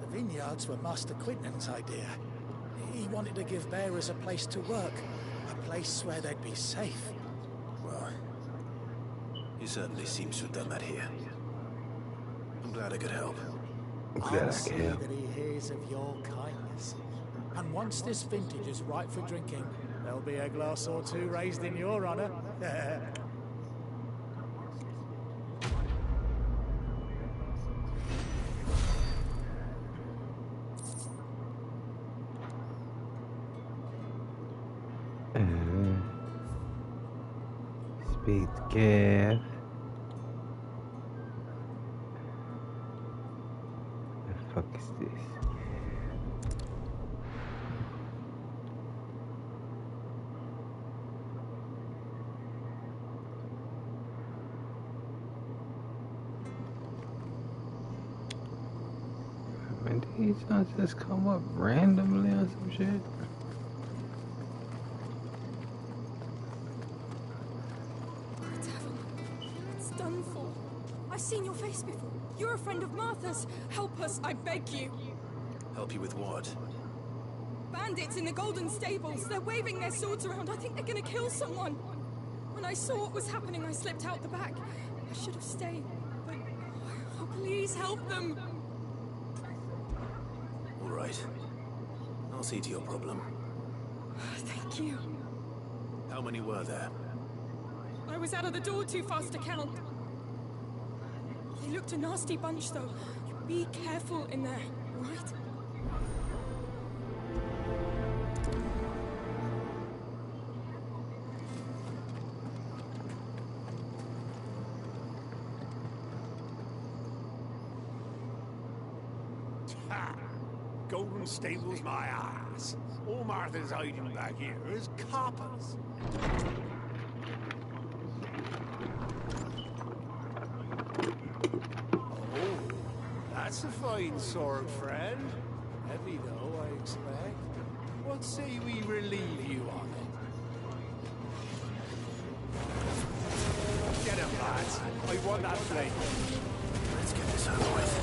The vineyards were Master Quinton's idea. He wanted to give bearers a place to work, a place where they'd be safe. Well, he certainly seems to have done that here. I'm glad I could help. I'll see that he hears of your kindness. And once this vintage is ripe for drinking, there'll be a glass or two raised in your honor. Speed Gav. The fuck is this? Man, these ones just come up randomly or some shit. It's done for. I've seen your face before. You're a friend of Martha's. Help us, I beg you. Help you with what? Bandits in the Golden Stables. They're waving their swords around. I think they're gonna kill someone. When I saw what was happening, I slipped out the back. I should have stayed, but oh, please help them. All right. I'll see to your problem. Thank you. How many were there? I was out of the door too fast to count. They looked a nasty bunch, though. Be careful in there, right? Ha! Golden Stables, my ass. All Martha's hiding back here is coppers. Oh, that's a fine sword, friend. Heavy though, I expect. What say we relieve you on it? Get him, lads. I want that blade. Let's get this over with.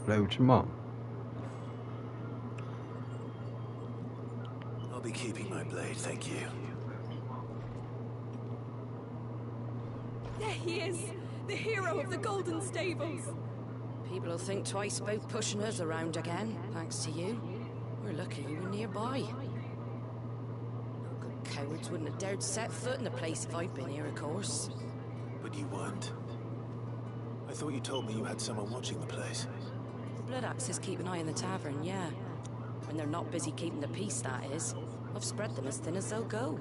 Play with your mom. I'll be keeping my blade, thank you. There he is, the hero of the Golden Stables. People will think twice about pushing us around again, thanks to you. We're lucky you were nearby. No good cowards wouldn't have dared set foot in the place if I'd been here, of course. But you weren't. I thought you told me you had someone watching the place. The Blood Axes keep an eye on the tavern, yeah. When they're not busy keeping the peace, that is. I've spread them as thin as they'll go.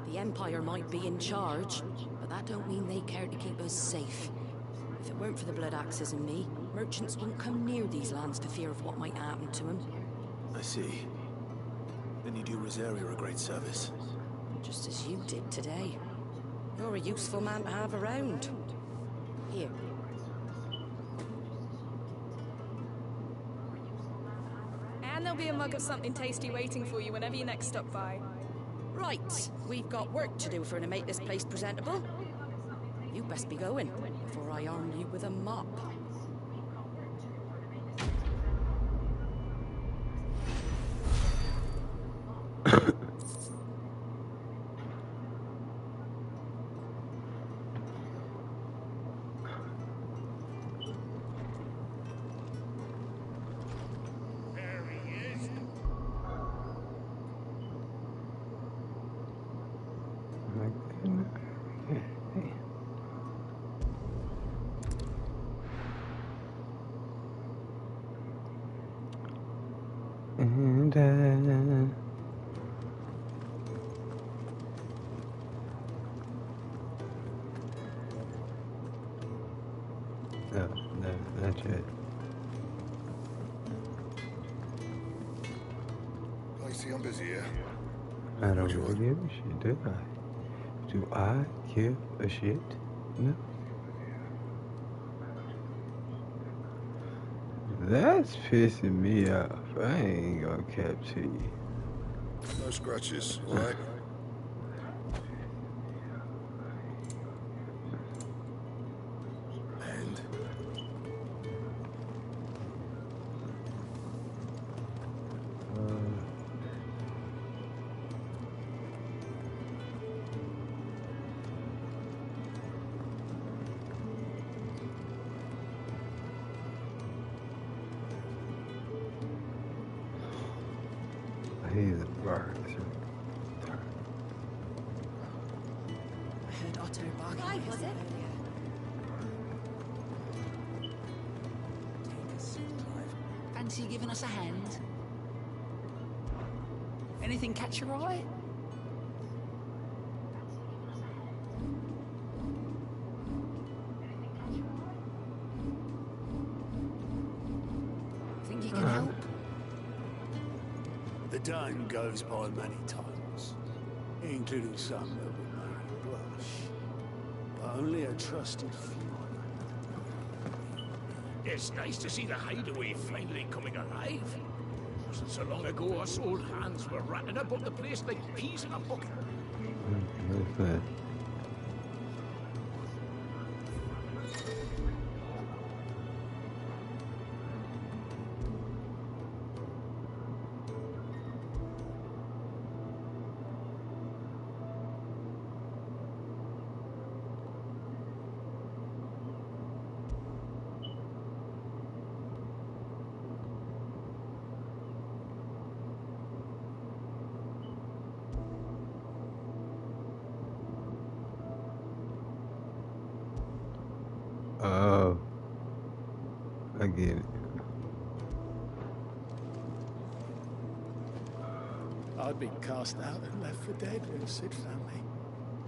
The Empire might be in charge, but that don't mean they care to keep us safe. If it weren't for the Blood Axes and me, merchants wouldn't come near these lands for fear of what might happen to them. I see. Then you do Rosaria a great service. Just as you did today. You're a useful man to have around. Here. And there'll be a mug of something tasty waiting for you whenever you next stop by. Right, we've got work to do for to make this place presentable. You best be going before I arm you with a mop. That's it. I see I'm busy here. I don't really give a shit, do I? Do I give a shit? No. That's pissing me off. I ain't gonna cap to you. No scratches, right? He's a bird. I heard Otto barking. Was it? Fancy giving us a hand? Anything catch your eye? Think you can help? The dime goes by many times, including some that would make you blush, but only a trusted few. It's nice to see the hideaway finally coming alive. Wasn't so long ago us old hands were ratting about the place like peas in a bucket. What's that? Oh, I get it. I'd be cast out and left for dead with the Sid family.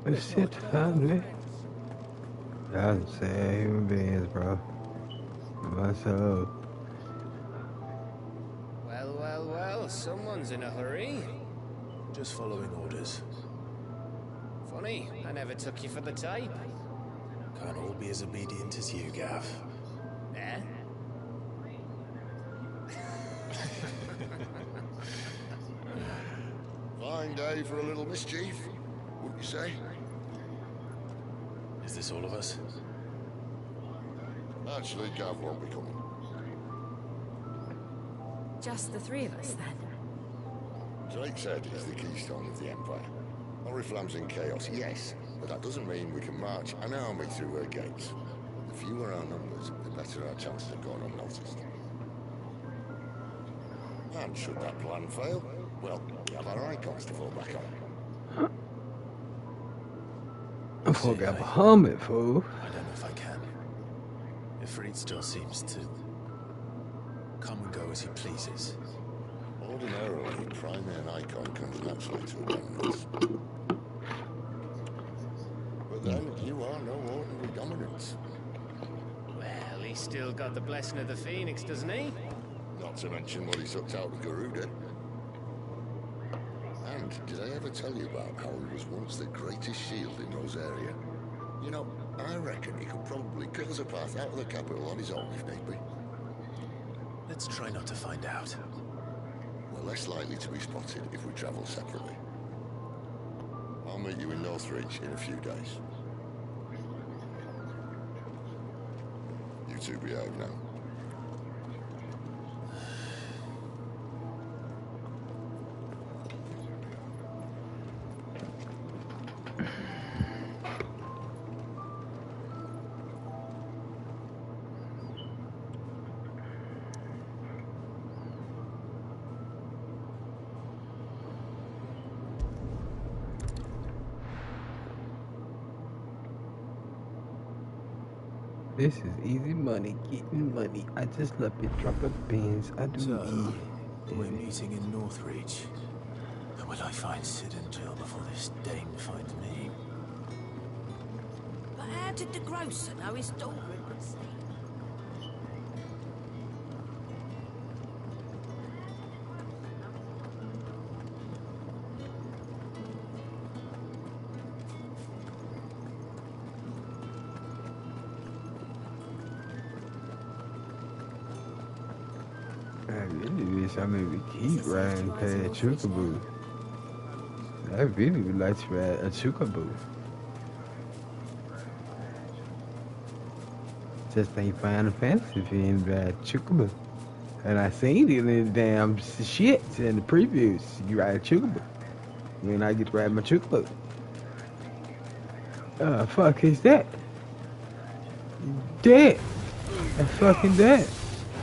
The Sid family? That's sad human beings, bro. Myself. Well, someone's in a hurry. Just following orders. Funny, I never took you for the type. Can't all be as obedient as you, Gav. Eh? Fine day for a little mischief, wouldn't you say? Is this all of us? Actually, Gav won't be coming. Just the three of us, then? Drake said he's the keystone of the Empire. Oriflamme's in chaos, yes, but that doesn't mean we can march an army through her gates. The fewer our numbers, the better our chances of going unnoticed. And should that plan fail, well, we have our icons to fall back on. I forgot Muhammad, fool. I don't know if I can. Ifrit still seems to come and go as he pleases. Ordinarily, primary and icon comes naturally to a dominance. But then, you are no ordinary dominance. Well, he's still got the blessing of the Phoenix, doesn't he? Not to mention what he sucked out of Garuda. And did I ever tell you about how he was once the greatest shield in Rosaria? You know, I reckon he could probably cut us a path out of the capital on his own if need be. Let's try not to find out. We're less likely to be spotted if we travel separately. I'll meet you in Northreach in a few days. You two behave now. This is easy money, getting money. I just love it, drop of beans. I do So, we're meeting in Northreach. But will I find Citadel before this dame finds me? But how did the grocer know his daughter had been seen? I really wish I maybe keep riding past Chookaboo. I really would like to ride a Chookaboo. Just ain't Final Fantasy if you ain't ride Chookaboo. And I seen it in the damn shit in the previews. You ride a Chookaboo. When I get to ride my Chookaboo. Fuck is that? Dead. That's fucking dead.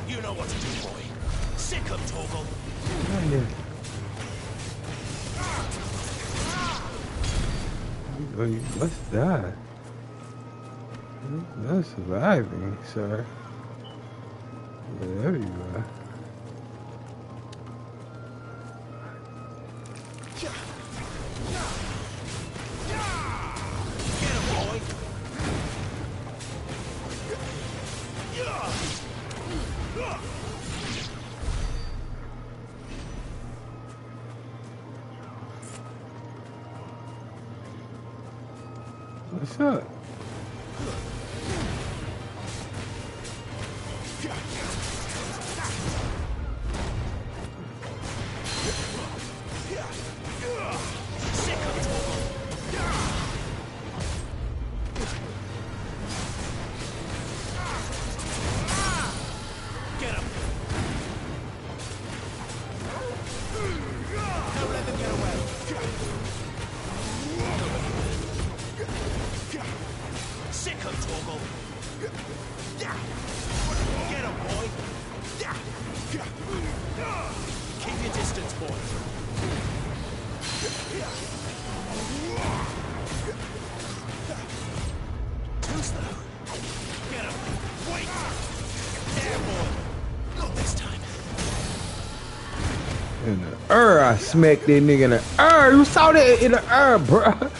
You know what to do, boy. Sick of Torgal. Oh, yeah. Oh, you must die. You're not surviving, sir. Wherever you are. What's up? In the I smacked that nigga in the You saw that in the bruh.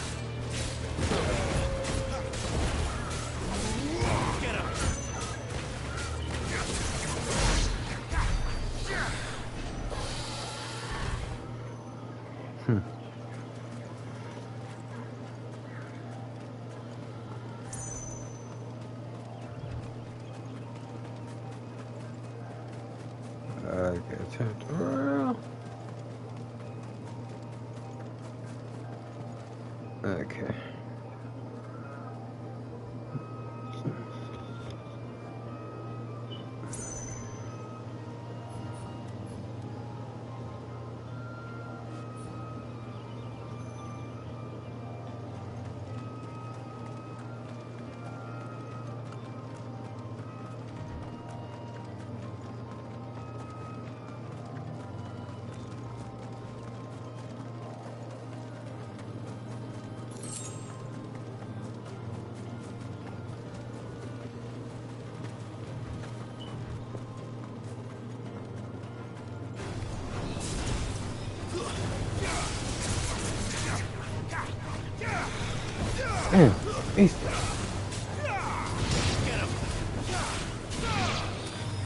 Okay, turn around. Okay.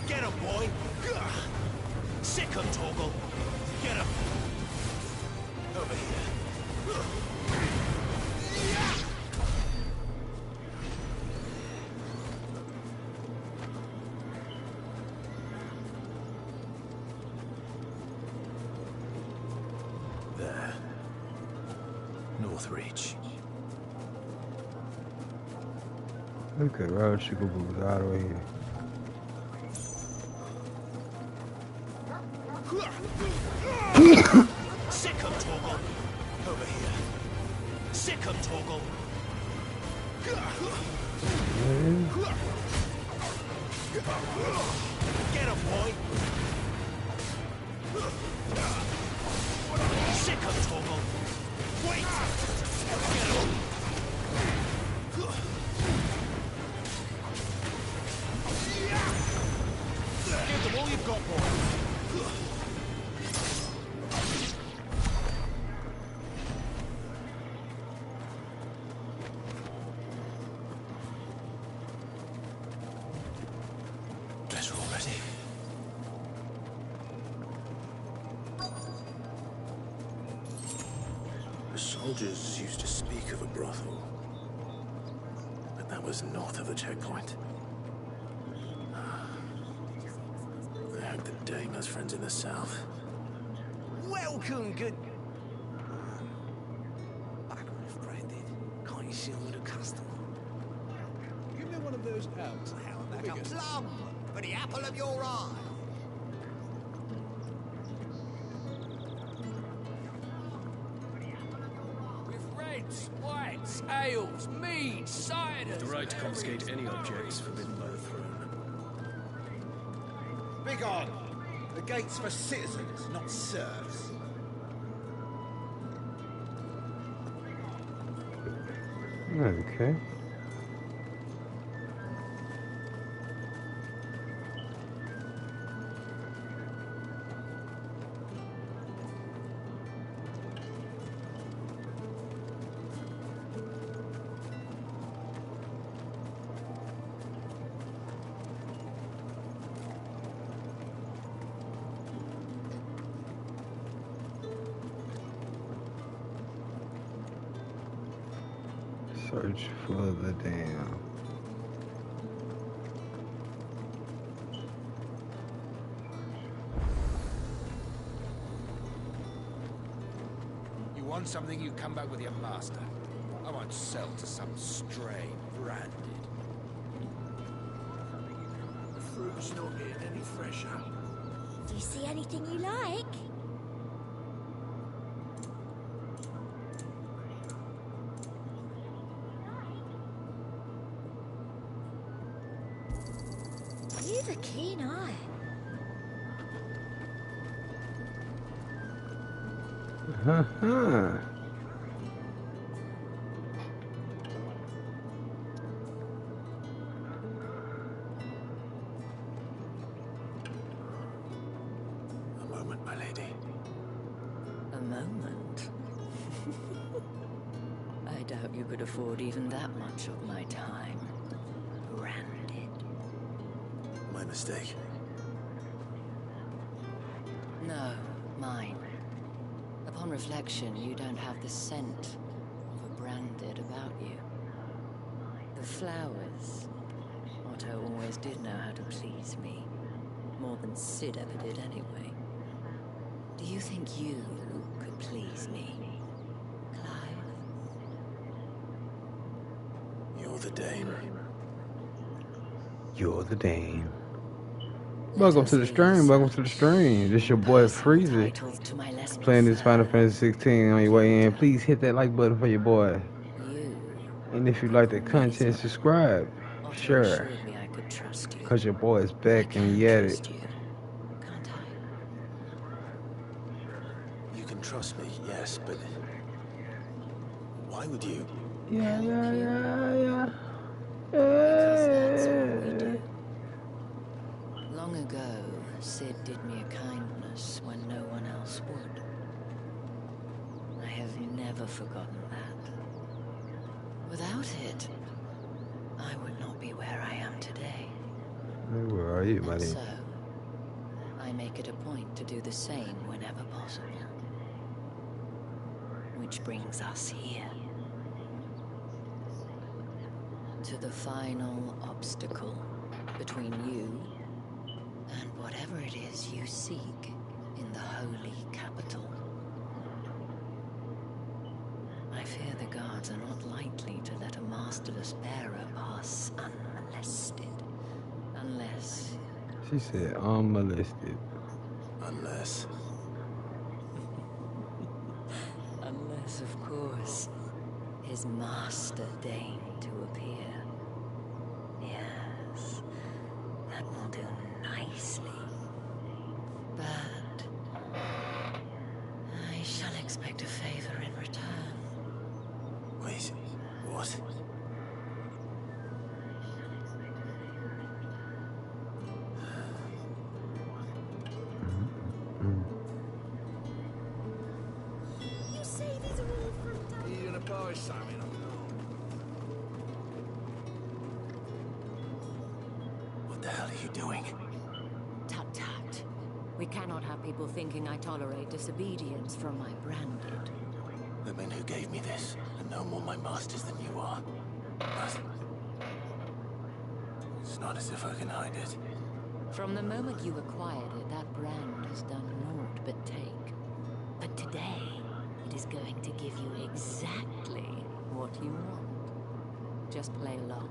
Get him, boy. Sick him, Torgal. Get him. Over here. There. Northreach. Look at Road Chookaboo all the way here. Get him, boy! Sick of trouble! Wait! Get him! Give them all you've got, boy! Better already. The soldiers used to speak of a brothel, but that was north of the checkpoint. I hope the Dame has friends in the south. Welcome, good... Back off, Brandon. Can't you see I'm a customer? Give me one of those elves. How like a plum for the apple of your eye. With reds, whites, ales, meads, ciders... The right to confiscate any objects forbidden by the throne. Begone! The gate's for citizens, not serfs. Okay. Search for the dam. You want something, you come back with your master. I won't sell to some stray branded. The fruit's not getting any fresher. Do you see anything you like? You've a keen eye. A moment, my lady. A moment? I doubt you could afford even that much of my time. Branded. My mistake. No, mine. Upon reflection, you don't have the scent of a branded about you. The flowers, Otto always did know how to please me. More than Sid ever did anyway. Do you think you could please me, Clive? You're the Dame. You're the Dame. Welcome to the stream. Welcome to the stream. This your boy Freezy. Playing this Final Fantasy 16 on your way in. Please hit that like button for your boy. And if you like the content, subscribe. Sure. Cause your boy is back and he at it. You can trust me, yes, but why would you? Yeah. Long ago, Sid did me a kindness when no one else would. I have never forgotten that. Without it, I would not be where I am today. Where are you, buddy? So, I make it a point to do the same whenever possible. Which brings us here. To the final obstacle between you and whatever it is you seek in the holy capital. I fear the guards are not likely to let a masterless bearer pass unmolested. Unless... She said unmolested. Unless... Unless, of course, his master deigned to to appear. Yes, that will do nicely. But I shall expect a favor in return. Wait, what? You say these are all from Are you gonna buy something or not? What the hell are you doing? Tut tut. We cannot have people thinking I tolerate disobedience from my branded. The men who gave me this are no more my masters than you are. But it's not as if I can hide it. From the moment you acquired it, that brand has done naught but take. But today, it is going to give you exactly what you want. Just play along.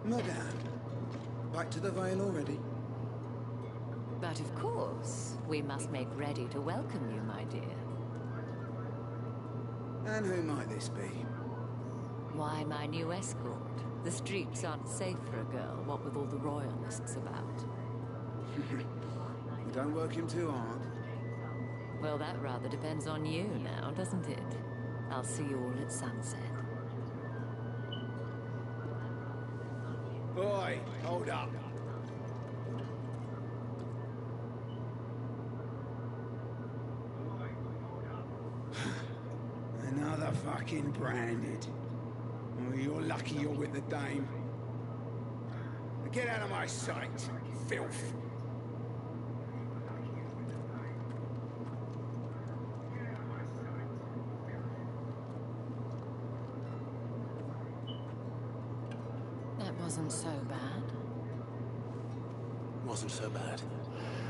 Madame, back to the Vale already? But of course, we must make ready to welcome you, my dear. And who might this be? Why, my new escort. The streets aren't safe for a girl, what with all the royalists about. Don't work him too hard. Well, that rather depends on you now, doesn't it? I'll see you all at sunset. Boy, hold up. Another fucking branded. Oh, you're lucky you're with the dame. Get out of my sight, filth. That wasn't so bad. Wasn't so bad.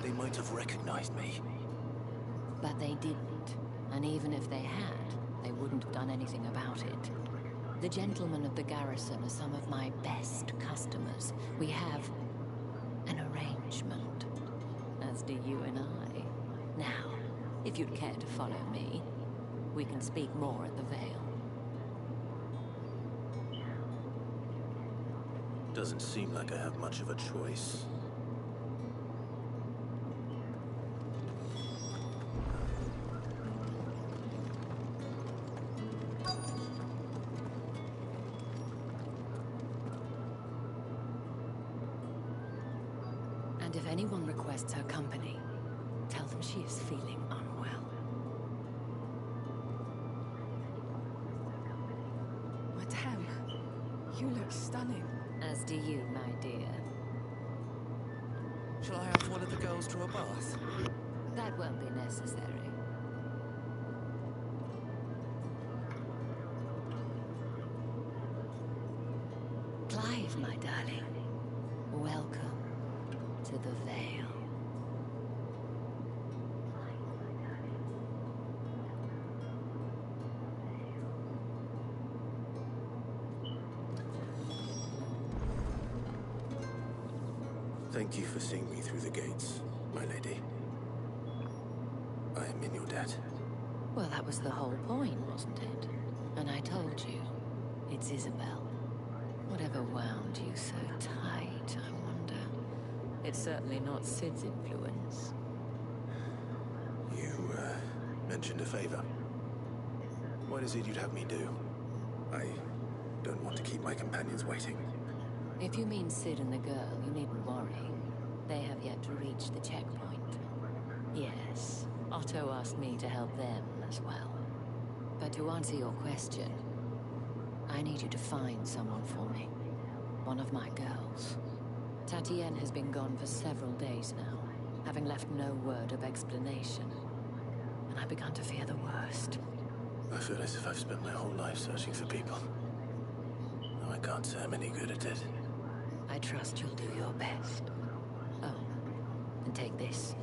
They might have recognized me. But they didn't. And even if they had, they wouldn't have done anything about it. The gentlemen of the garrison are some of my best customers. We have an arrangement, as do you and I. Now, if you'd care to follow me, we can speak more at the Vale. Doesn't seem like I have much of a choice. And if anyone requests her company, tell them she is feeling unwell. Madame, you look stunning. As do you, my dear. Shall I have one of the girls draw a bath? That won't be necessary. Clive, my darling, welcome to the Vale. Thank you for seeing me through the gates, my lady. I am in your debt. Well, that was the whole point, wasn't it? And I told you, it's Isabel. Whatever wound you so tight, I wonder. It's certainly not Sid's influence. You, mentioned a favor. What is it you'd have me do? I don't want to keep my companions waiting. If you mean Sid and the girl, you needn't worry. They have yet to reach the checkpoint. Yes, Otto asked me to help them as well. But to answer your question, I need you to find someone for me. One of my girls. Tatienne has been gone for several days now, having left no word of explanation. And I've begun to fear the worst. I feel as if I've spent my whole life searching for people. Though I can't say I'm any good at it. I trust you'll do your best. Oh, and take this.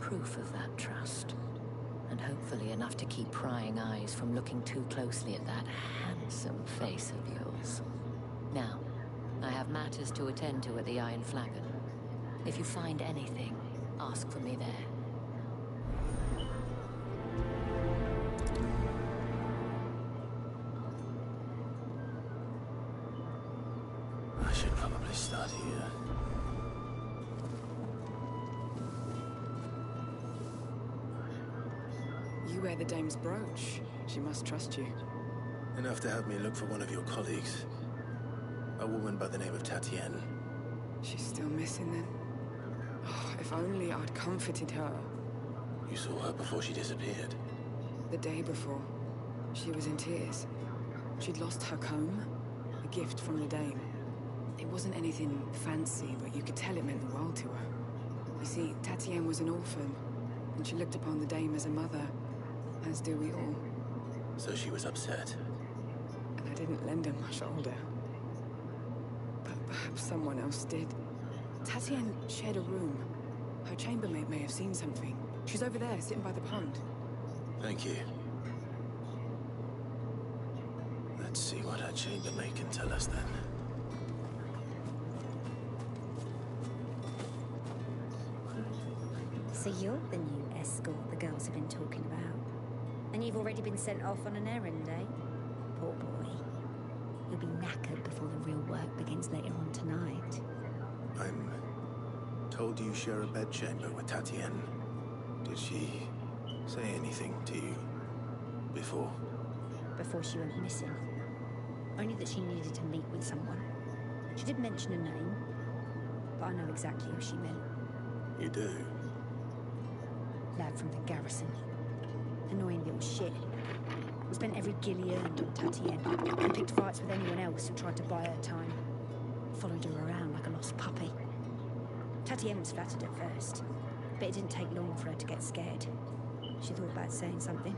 Proof of that trust. And hopefully enough to keep prying eyes from looking too closely at that handsome face of yours. Now, I have matters to attend to at the Iron Flagon. If you find anything, ask for me there. I should probably start here. You wear the dame's brooch. She must trust you. Enough to have me look for one of your colleagues. A woman by the name of Tatienne. She's still missing then. Oh, if only I'd comforted her. You saw her before she disappeared. The day before, she was in tears. She'd lost her comb, a gift from the dame. It wasn't anything fancy, but you could tell it meant the world to her. You see, Tatienne was an orphan, and she looked upon the dame as a mother, as do we all. So she was upset. And I didn't lend her my shoulder. But perhaps someone else did. Tatienne shared a room. Her chambermaid may have seen something. She's over there, sitting by the pond. Thank you. Let's see what her chambermaid can tell us then. So you're the new escort the girls have been talking about. And you've already been sent off on an errand, eh? Poor boy. You'll be knackered before the real work begins later on tonight. I'm told you share a bedchamber with Tatienne. Did she say anything to you before? Before she went missing. Only that she needed to meet with someone. She did mention a name, but I know exactly who she meant. You do? Lad from the garrison. Annoying little shit. He spent every guil he earned on Tatienne, and picked fights with anyone else who tried to buy her time. Followed her around like a lost puppy. Tatienne was flattered at first, but it didn't take long for her to get scared. She thought about saying something.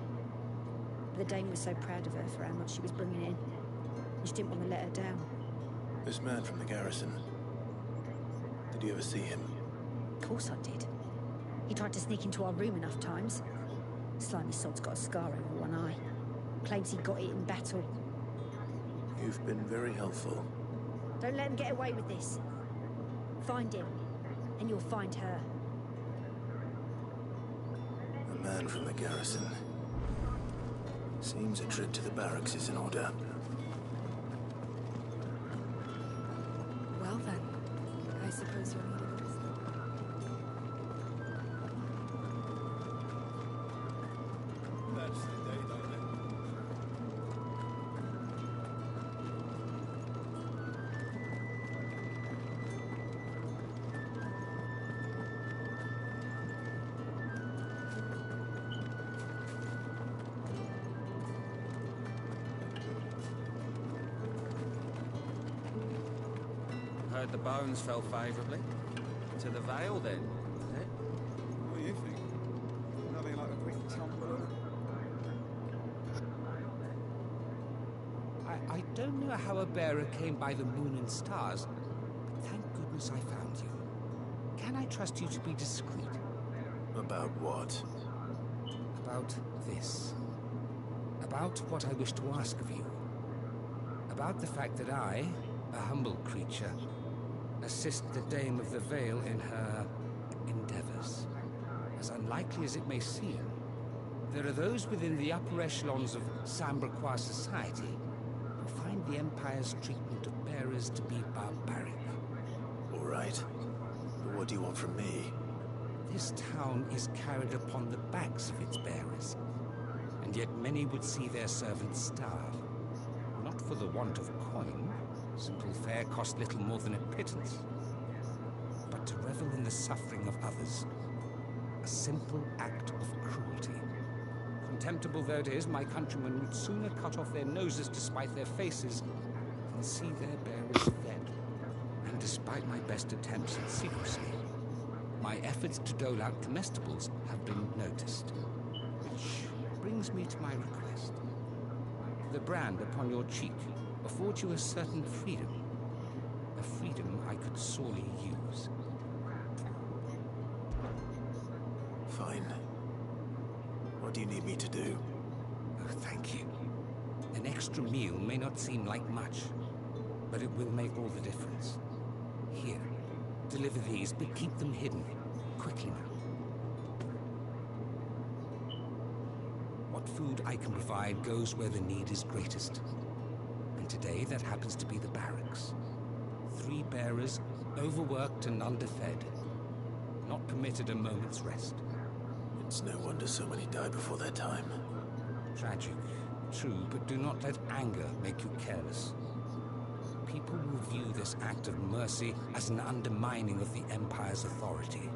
But the dame was so proud of her for how much she was bringing in, and she didn't want to let her down. This man from the garrison. Did you ever see him? Of course I did. He tried to sneak into our room enough times. Slimy sod's got a scar over one eye. Claims he got it in battle. You've been very helpful. Don't let him get away with this. Find him, and you'll find her. A man from the garrison. Seems a trip to the barracks is in order. Well then, I suppose you'll need a little sleep. That's the day, don't it? Heard the bones fell favourably. To the Vale, then, isn't it? What do you think? Nothing like a quick tumble. I don't know how a bearer came by the moon and stars, but thank goodness I found you. Can I trust you to be discreet? About what? About this. About what I wish to ask of you. About the fact that I, a humble creature, assist the Dame of the Vale in her endeavors. As unlikely as it may seem, there are those within the upper echelons of Sambraquois society who find the Empire's treatment of bearers to be barbaric. All right. But what do you want from me? This town is carried upon the backs of its bearers, and yet many would see their servants starve. Not for the want of coin. Simple fare cost little more than a pittance. But to revel in the suffering of others, a simple act of cruelty. Contemptible though it is, my countrymen would sooner cut off their noses to spite their faces than see their bearers fed. And despite my best attempts at secrecy, my efforts to dole out comestibles have been noticed. Which brings me to my request. The brand upon your cheek affords you a certain freedom. A freedom I could sorely use. Fine. What do you need me to do? Oh, thank you. An extra meal may not seem like much, but it will make all the difference. Here, deliver these, but keep them hidden. Quickly now. What food I can provide goes where the need is greatest. And today that happens to be the barracks. 3 bearers, overworked and underfed. Not permitted a moment's rest. It's no wonder so many die before their time. Tragic, true, but do not let anger make you careless. People will view this act of mercy as an undermining of the Empire's authority.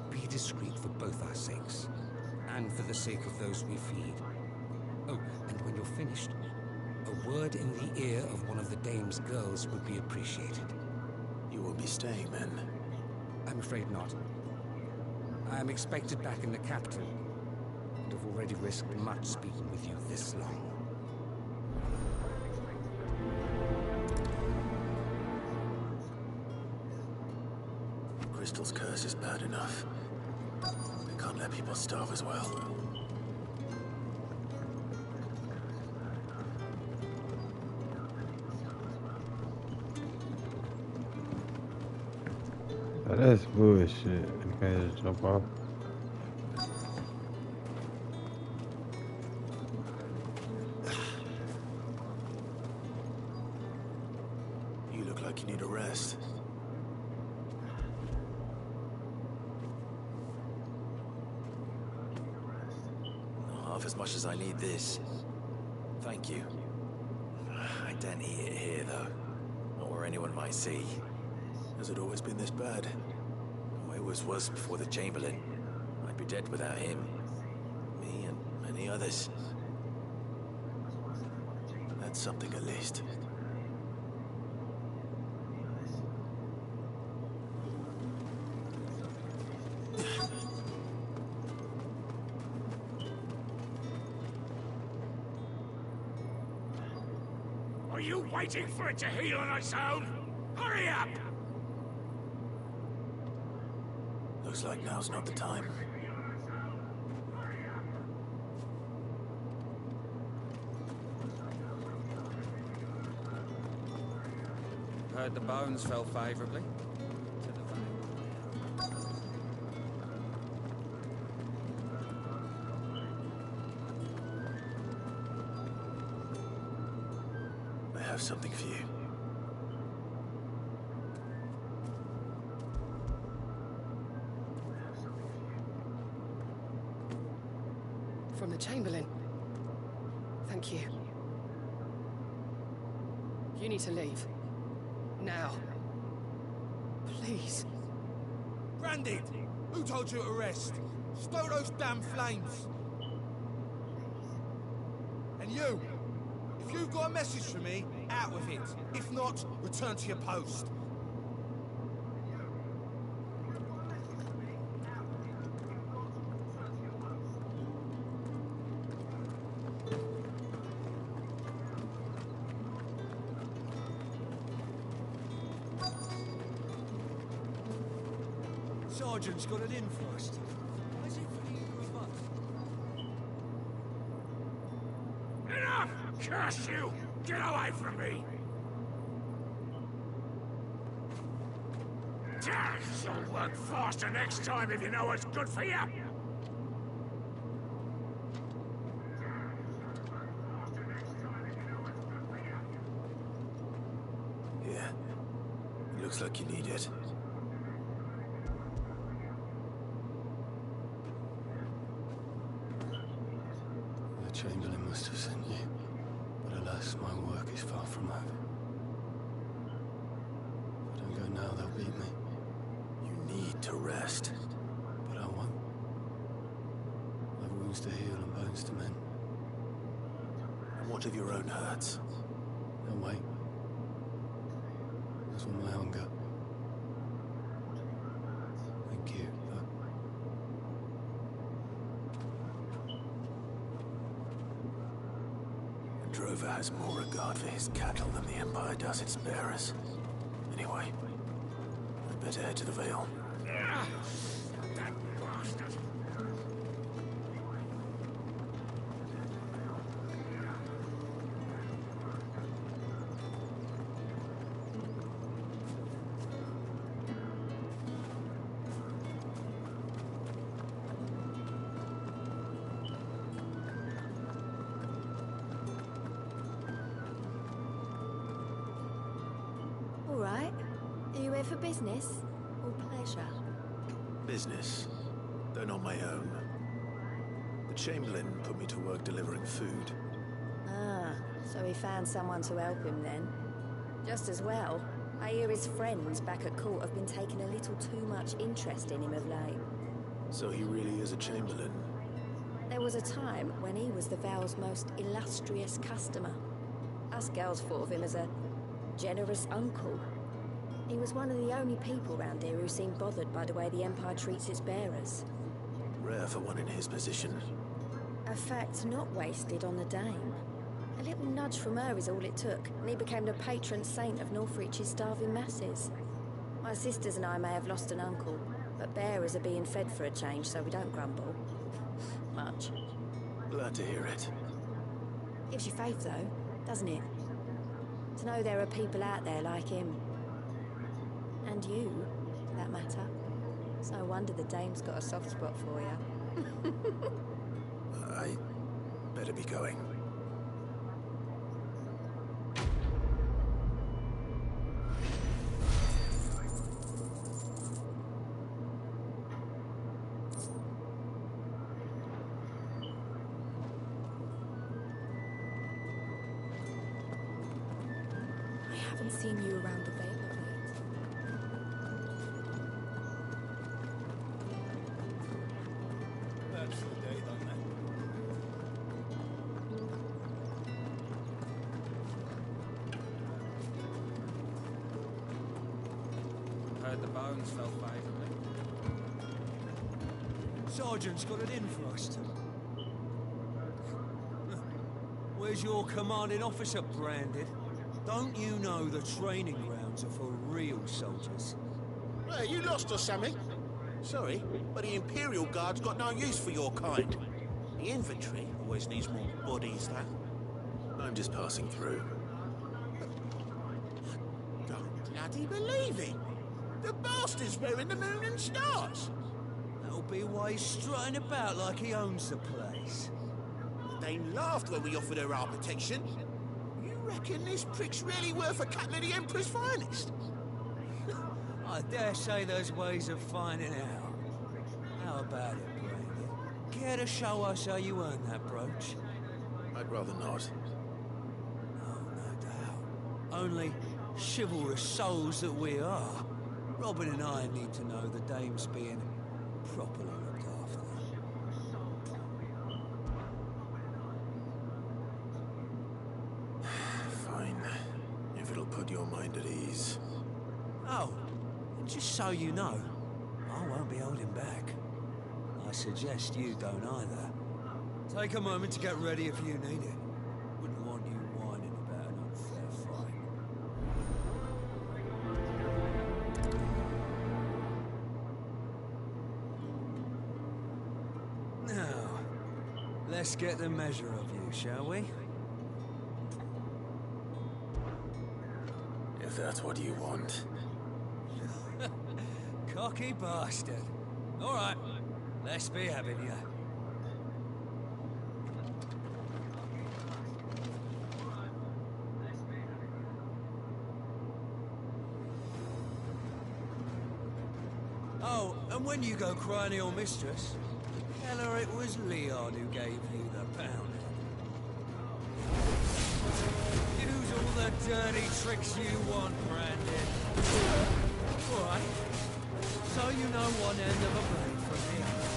Be discreet for both our sakes, and for the sake of those we feed. Oh, and when you're finished, a word in the ear of one of the Dame's girls would be appreciated. You won't be staying, then? I'm afraid not. I am expected back in the capital, and have already risked much speaking with you this long. Crystal's curse is bad enough. They can't let people starve as well. Oh, that's bullshit. You can't just jump off. You look like you need a rest. Not half as much as I need this. Thank you. I don't eat it here, though. Not where anyone might see. Has it always been this bad? Oh, it was worse before the Chamberlain. I'd be dead without him. Me and many others. That's something at least. Are you waiting for it to heal on its own? Hurry up! Looks like now's not the time. Heard the bones fell favorably to the vein. I have something for you. From the Chamberlain. Thank you. You need to leave. Now. Please. Branded! Who told you to rest? Stow those damn flames! And you! If you've got a message for me, out with it. If not, return to your post. Sergeant's got it in for us. As if either of us. Enough! Curse you! Get away from me! This'll work faster next time if you know what's good for you! Yeah. It looks like you need it. The Chamberlain must have sent you. But alas, my work is far from over. If I don't go now, they'll beat me. You need to rest. But I won't. I've wounds to heal and bones to mend. And what of your own hurts? They'll wait. As will my hunger. Thank you, but... Drover has more regard for his cattle than the Empire does its bearers. Anyway, I'd better head to the Vale. That bastard! for business or pleasure? Business, though not my own. The Chamberlain put me to work delivering food. Ah, so he found someone to help him then. Just as well. I hear his friends back at court have been taking a little too much interest in him of late. So he really is a Chamberlain? There was a time when he was the Val's most illustrious customer. Us girls thought of him as a generous uncle. He was one of the only people round here who seemed bothered by the way the Empire treats its bearers. Rare for one in his position. A fact not wasted on the Dame. A little nudge from her is all it took, and he became the patron saint of Northreach's starving masses. My sisters and I may have lost an uncle, but bearers are being fed for a change, so we don't grumble. Much. Glad to hear it. Gives you faith, though, doesn't it? To know there are people out there like him. And you, for that matter. It's no wonder the Dame's got a soft spot for you. I better be going. I haven't seen you around the Vale of late. That's the day, don't they? Heard the bones fell favourably. Sergeant's got it in for us to. Where's your commanding officer, Branded? Don't you know the training grounds are for real soldiers? Hey, you lost or something? Sorry, but the Imperial Guard's got no use for your kind. The infantry always needs more bodies, that. I'm just passing through. Don't bloody believe it! The bastard's wearing the moon and stars! That'll be why he's strutting about like he owns the place. They laughed when we offered her our protection. You reckon this prick's really worth a couple of the Emperor's finest? I dare say there's ways of finding out. How about it, Brandon? Care to show us how you earned that brooch? I'd rather not. Oh, no doubt. Only chivalrous souls that we are. Robin and I need to know the Dame's being properly looked after. Fine. If it'll put your mind at ease. Oh, and just so you know, I won't be holding back. I suggest you don't either. Take a moment to get ready if you need it. Wouldn't want you whining about an unfair fight. Now, let's get the measure of you, shall we? If that's what you want. Cocky bastard. All right, let's be having you. Oh, and when you go crying to your mistress, tell her it was Leon who gave you the pound. Use all the dirty tricks you want, Brandon. All right. So you know one end of a blade from the other.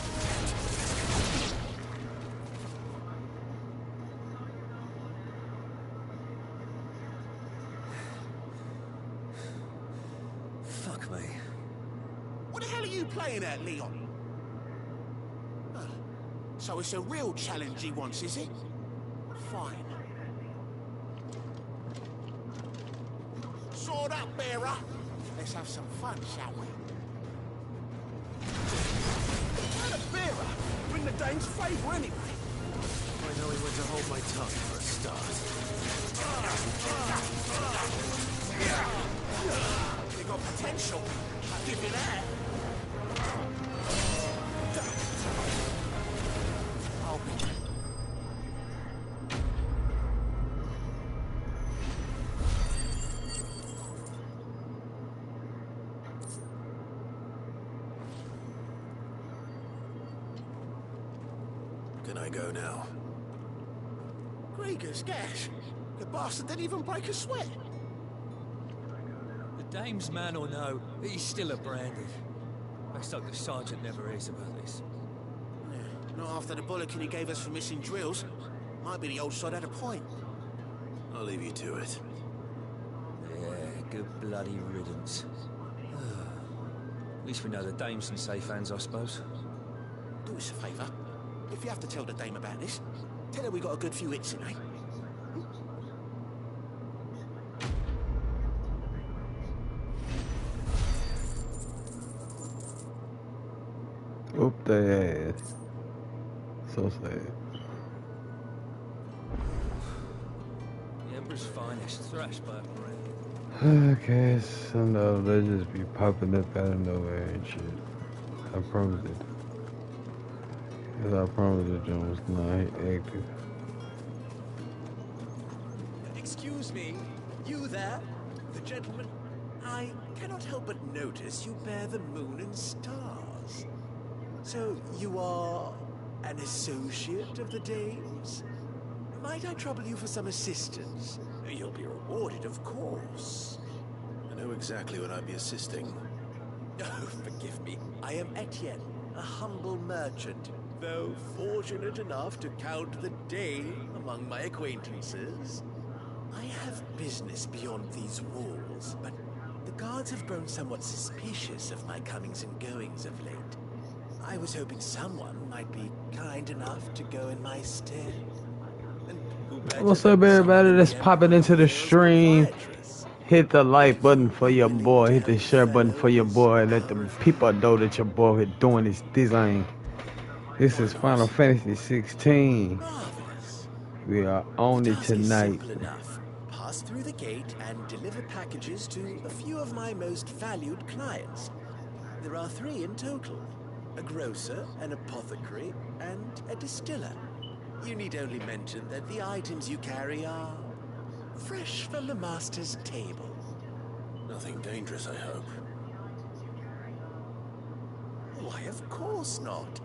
Fuck me. What the hell are you playing at, Leon? So it's a real challenge he wants, is it? Fine. Sword up, bearer. Let's have some fun, shall we? What a bearer! Bring the Dane's favour anyway. I know he went to hold my tongue for a start. They got potential. I'll give you that. I'll be... Can I go now? Gregor's gas. The bastard didn't even break a sweat. The dame's man or no, he's still a Branded. Looks like the sergeant never hears about this. Yeah, not after the bollocking he gave us for missing drills. Might be the old sod had a point. I'll leave you to it. Yeah, good bloody riddance. At least we know the dame's in safe hands, I suppose. Do us a favour. If you have to tell the dame about this, tell her we got a good few hits in, eh? Whoop their ass. So sad. The Emperor's finest, thrashed by a Brand. Okay, some of they just be popping up out of nowhere and shit. I promise it. Cause I promise the Jones not active. Excuse me, you there? The gentleman? I cannot help but notice you bear the moon and stars. So you are an associate of the dames? Might I trouble you for some assistance? You'll be rewarded, of course. I know exactly what I'd be assisting. Oh, forgive me. I am Etienne, a humble merchant, though fortunate enough to count the dame among my acquaintances. I have business beyond these walls, but the guards have grown somewhat suspicious of my comings and goings of late. I was hoping someone might be kind enough to go in my stead. What's up, everybody that's popping into the stream? Hit the like button for your boy. Hit the share button for your boy. Let the people know that your boy is doing his design. This is Final Fantasy 16. We are on it tonight. Pass through the gate and deliver packages to a few of my most valued clients. There are 3 in total: a grocer, an apothecary, and a distiller. You need only mention that the items you carry are fresh from the master's table. Nothing dangerous, I hope. Why, of course not.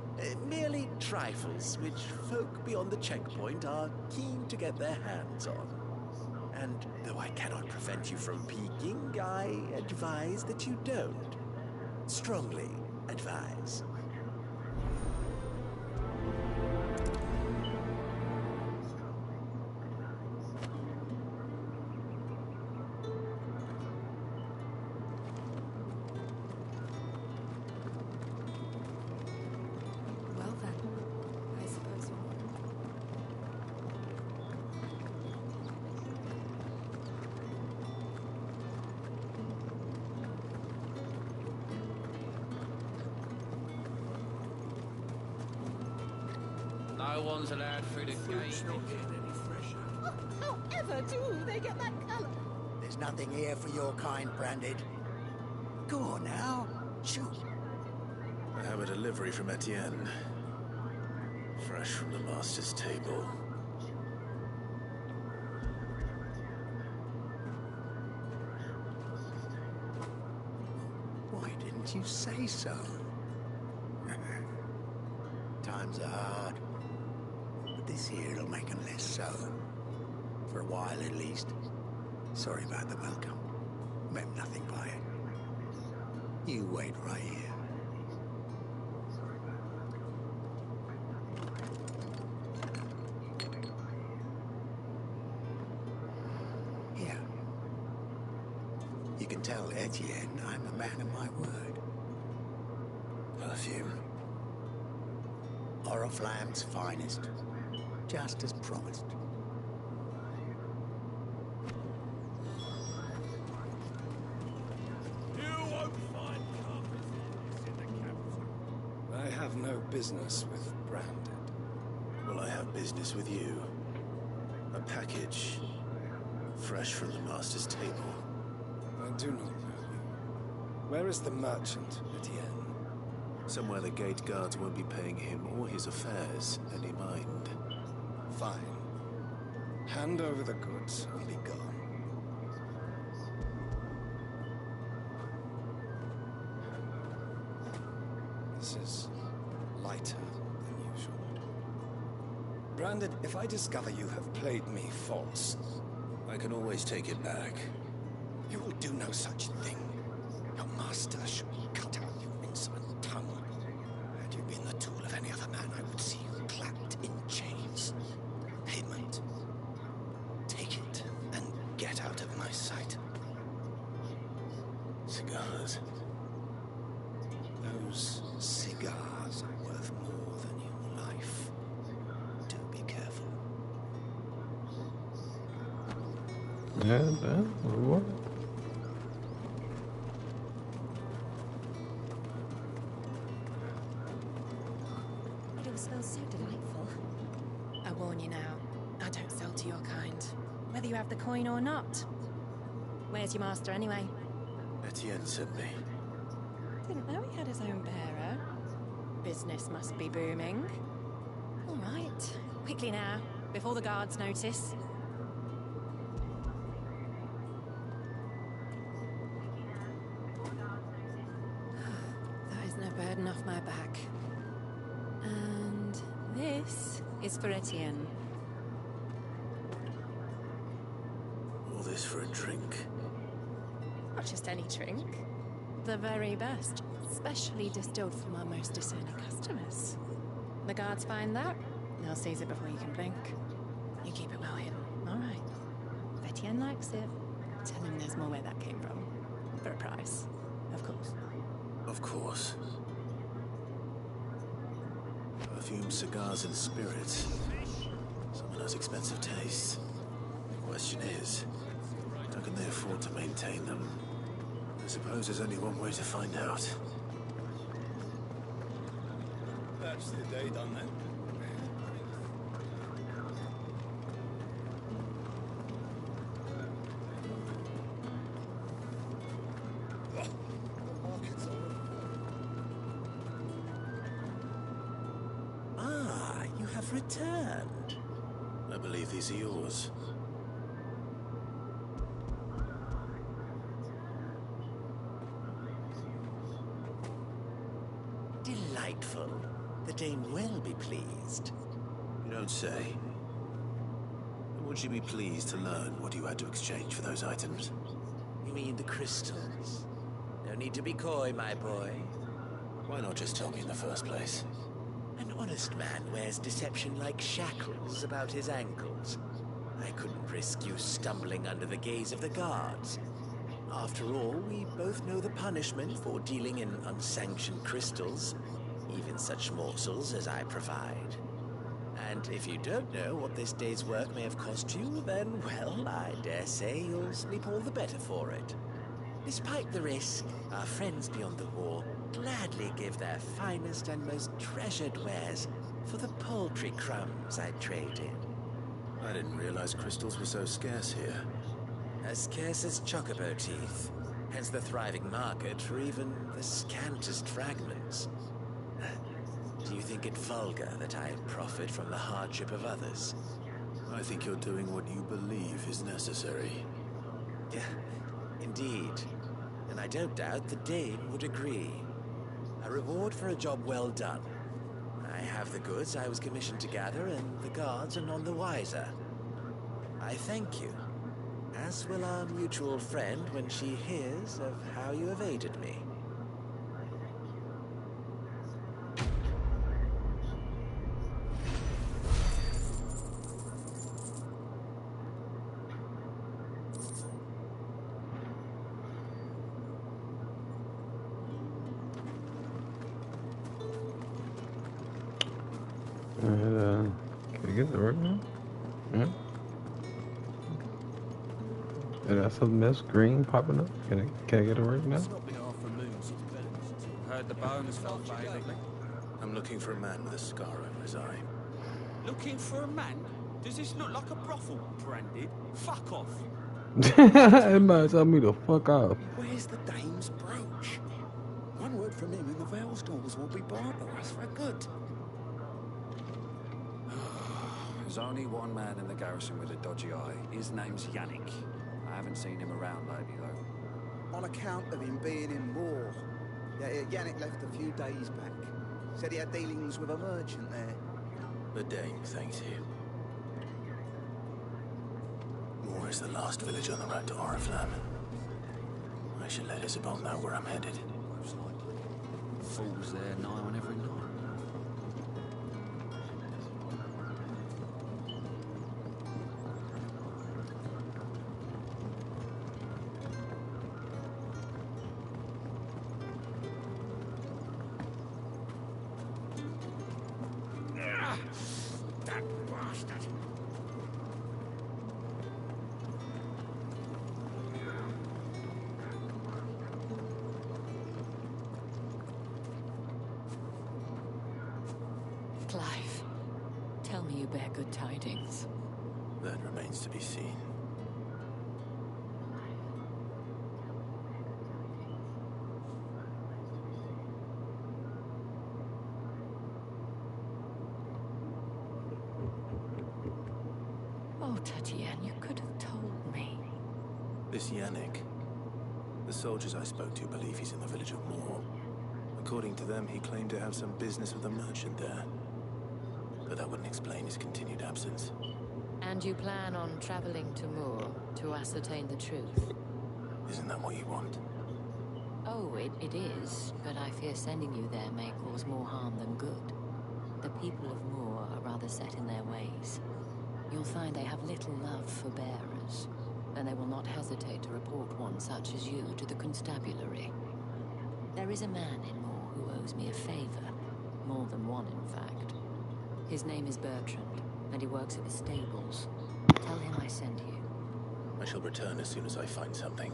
Merely trifles which folk beyond the checkpoint are keen to get their hands on. And though I cannot prevent you from peeking, I advise that you don't. Strongly advise. Well then, I suppose you No one's allowed through the gate. However do they get that color? There's nothing here for your kind, Branded. Go on now, shoot. I have a delivery from Etienne. Fresh from the master's table. Why didn't you say so? Times are hard. But this here'll make them less so. For a while at least. Sorry about the welcome. Meant nothing by it. You wait right here. Here. You can tell Etienne I'm a man of my word. Perfume. Oriflamme's finest. Just as promised. I have no business with Branded. Well, I have business with you. A package. Fresh from the master's table. I do not know you. Where is the merchant, Etienne? Somewhere the gate guards won't be paying him or his affairs any mind. Fine. Hand over the goods and be gone. This is lighter than usual. Branded, if I discover you have played me false... I can always take it back. You will do no such thing. Your master should cut out your insolent tongue. Had you been the tool of any other man, I would see you clapped in chains. Payment. Take it and get out of my sight. Cigars. Those cigars are worth more than your life. Do be careful. Yeah, what? It all smells so delightful. I warn you now, I don't sell to your kind, whether you have the coin or not. Where's your master anyway? Etienne sent me. Didn't know he had his own bearer. Business must be booming. All right, quickly now, before the guards notice. That isn't a burden off my back. And this is for Etienne. All this for a drink. Not just any drink. The very best, specially distilled from our most discerning customers. The guards find that, they'll seize it before you can blink. You keep it well hidden, all right. If Etienne likes it, tell him there's more where that came from. For a price, of course. Of course. Perfume, cigars, and spirits. Someone has expensive tastes. The question is, how can they afford to maintain them? I suppose there's only one way to find out. That's the day done then. Ah, you have returned. I believe these are yours. Delightful. The Dame will be pleased. You don't say. Would she be pleased to learn what you had to exchange for those items? You mean the crystals? No need to be coy, my boy. Why not just tell me in the first place? An honest man wears deception like shackles about his ankles. I couldn't risk you stumbling under the gaze of the guards. After all, we both know the punishment for dealing in unsanctioned crystals, even such morsels as I provide. And if you don't know what this day's work may have cost you, then, well, I dare say you'll sleep all the better for it. Despite the risk, our friends beyond the wall gladly give their finest and most treasured wares for the paltry crumbs I traded. I didn't realize crystals were so scarce here. As scarce as chocobo teeth, hence the thriving market for even the scantest fragments. Do you think it vulgar that I profit from the hardship of others? I think you're doing what you believe is necessary. Yeah, indeed. And I don't doubt the Dame would agree. A reward for a job well done. I have the goods I was commissioned to gather, and the guards are none the wiser. I thank you, as will our mutual friend when she hears of how you have aided me. Can we get to work now? Yeah. And that's something that's green popping up. Can I get to work now? It's not been half a moon since Venice. Heard the bones fell violently. I'm looking for a man with a scar over his eye. Looking for a man? Does this look like a brothel, Branded? Fuck off. It might tell me to fuck off. Where's the Dame's brooch? One word from him and the Velstalls will be barbarous for good. There's only one man in the garrison with a dodgy eye. His name's Yannick. I haven't seen him around lately, though. On account of him being in war. Yeah, Yannick left a few days back. Said he had dealings with a merchant there. The Dame thanks you. Moor is the last village on the road to Oriflamme. I should let Isabel know where I'm headed. Most likely. Fools there nigh on every night. That bastard! Clive, tell me you bear good tidings. That remains to be seen. Oh, Tatienne, you could have told me. This Yannick. The soldiers I spoke to believe he's in the village of Moor. According to them, he claimed to have some business with a merchant there. But that wouldn't explain his continued absence. And you plan on traveling to Moor to ascertain the truth? Isn't that what you want? Oh, it is, but I fear sending you there may cause more harm than good. The people of Moor are rather set in their ways. You'll find they have little love for bearers, and they will not hesitate to report one such as you to the constabulary. There is a man in Moor who owes me a favor. More than one, in fact. His name is Bertrand, and he works at the stables. Tell him I sent you. I shall return as soon as I find something.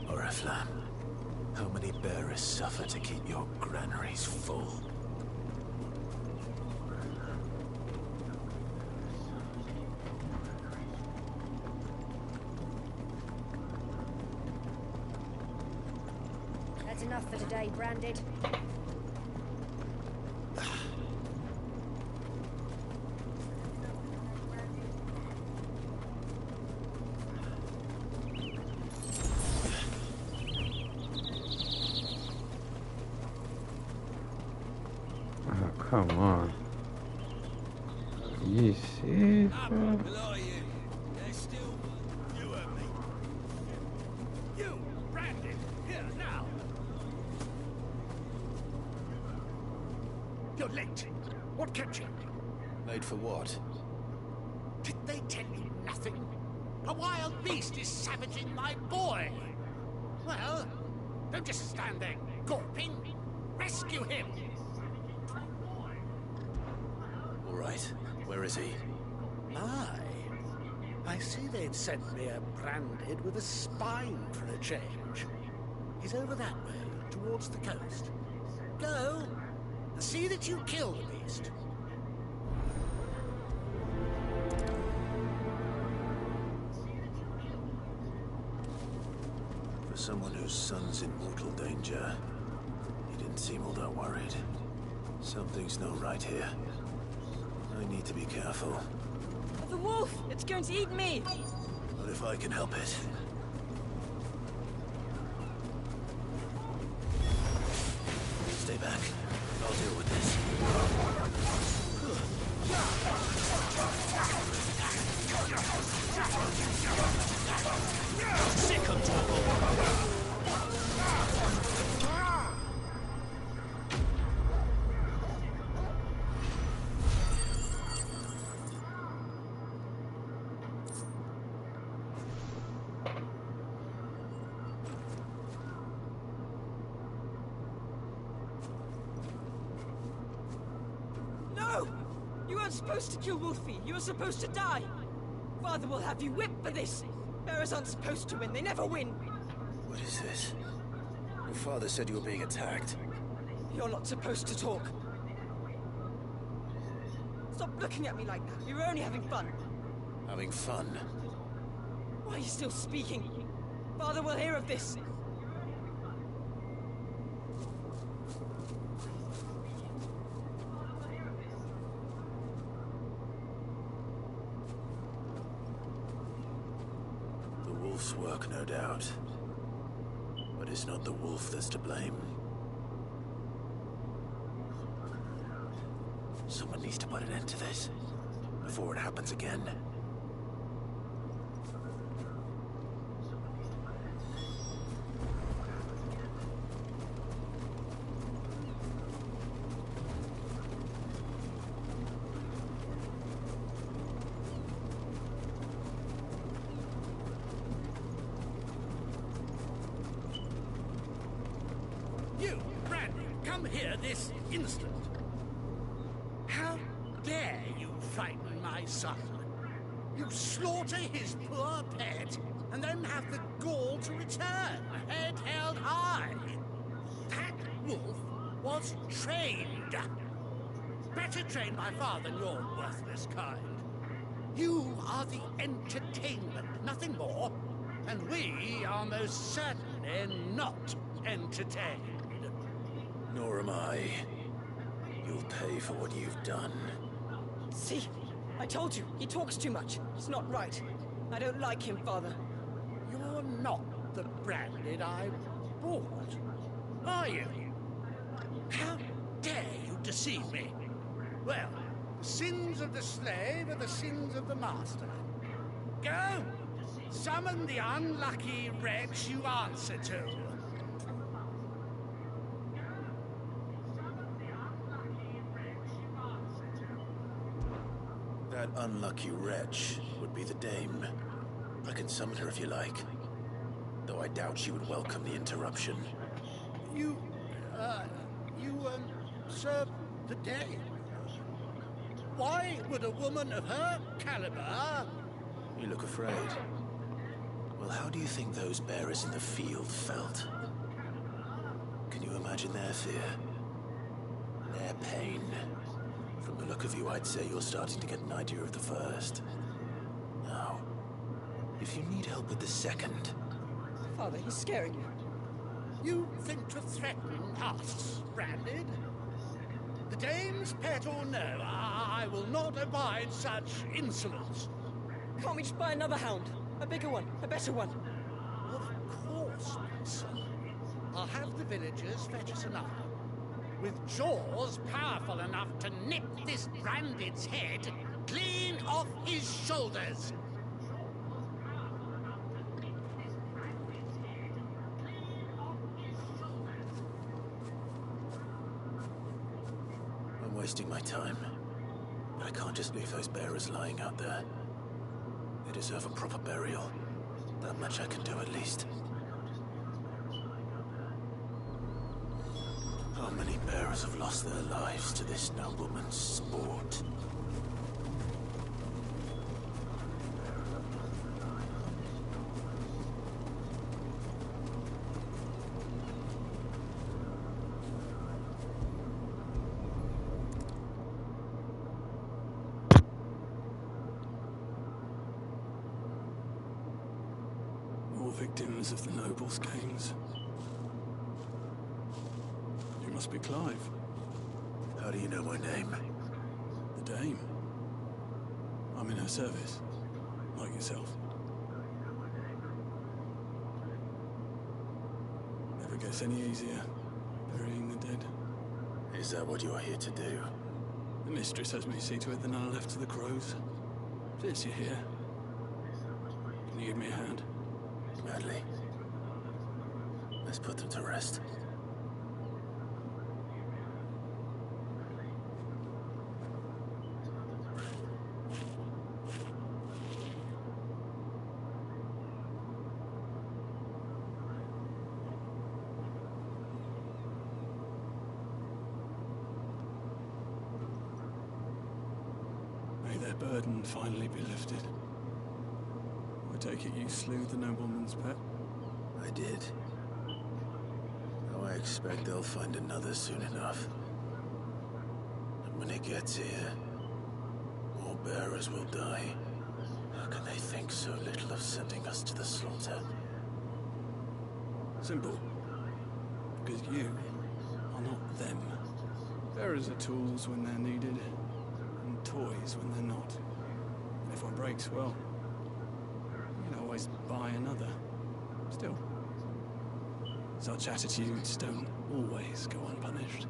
Oriflamme, how many bearers suffer to keep your granaries full? That's enough for today, Branded. Come on. You see, bro? Below you. There's still you and me. You, Brandon, here now. You're late. What kept you? Late for what? Did they tell you nothing? A wild beast is savaging my boy. Well, don't just stand there gawping. Rescue him. All right. Where is he? I see they'd sent me a Branded with a spine for a change. He's over that way, towards the coast. Go. See that you kill the beast. For someone whose son's in mortal danger, he didn't seem all that worried. Something's not right here. I need to be careful. The wolf! It's going to eat me! What if I can help it? Stay back. I'll deal with this. Sick of trouble! weren't supposed to kill Wolfie. You were supposed to die. Father will have you whipped for this. Bearers aren't supposed to win. They never win. What is this? Your father said you were being attacked. You're not supposed to talk. Stop looking at me like that. You were only having fun. Having fun? Why are you still speaking? Father will hear of this. The wolf's work, no doubt. But it's not the wolf that's to blame. Someone needs to put an end to this, before it happens again. You, Brandy, come here this instant. How dare you frighten my son? You slaughter his poor pet, and then have the gall to return, head held high. That wolf was trained. Better trained by far than your worthless kind. You are the entertainment, nothing more. And we are most certainly not entertained. Nor am I. You'll pay for what you've done. See? I told you, he talks too much. It's not right. I don't like him, Father. You're not the Branded I bought, are you? How dare you deceive me? Well, the sins of the slave are the sins of the master. Go! Summon the unlucky wretch you answer to. That unlucky wretch would be the dame. I can summon her if you like. Though I doubt she would welcome the interruption. You serve the dame? Why would a woman of her caliber... You look afraid. Well, how do you think those bearers in the field felt? Can you imagine their fear? Their pain? From the look of you, I'd say you're starting to get an idea of the first. Now, if you need help with the second... Father, he's scaring you. You think to threaten us, Branded? The dame's pet or no, I will not abide such insolence. Can't we just buy another hound? A bigger one, a better one. Of course, my son. I'll have the villagers fetch us another. With jaws powerful enough to nip this Branded's head clean off his shoulders. I'm wasting my time. But I can't just leave those bearers lying out there. They deserve a proper burial. That much I can do at least. How many bearers have lost their lives to this nobleman's sport? More victims of the nobles' games. You must be Clive. How do you know my name? The Dame. I'm in her service, like yourself. Never gets any easier, burying the dead. Is that what you're here to do? The mistress has me see to it that none are left to the crows. Since you're here, can you give me a hand? Gladly. Let's put them to rest. their burden finally be lifted. I take it you slew the nobleman's pet? I did. Now I expect they'll find another soon enough. And when it gets here, more bearers will die. How can they think so little of sending us to the slaughter? Simple. Because you are not them. Bearers are tools when they're needed, and toys when they're not. And if one breaks, well, you can always buy another. Still, such attitudes don't always go unpunished.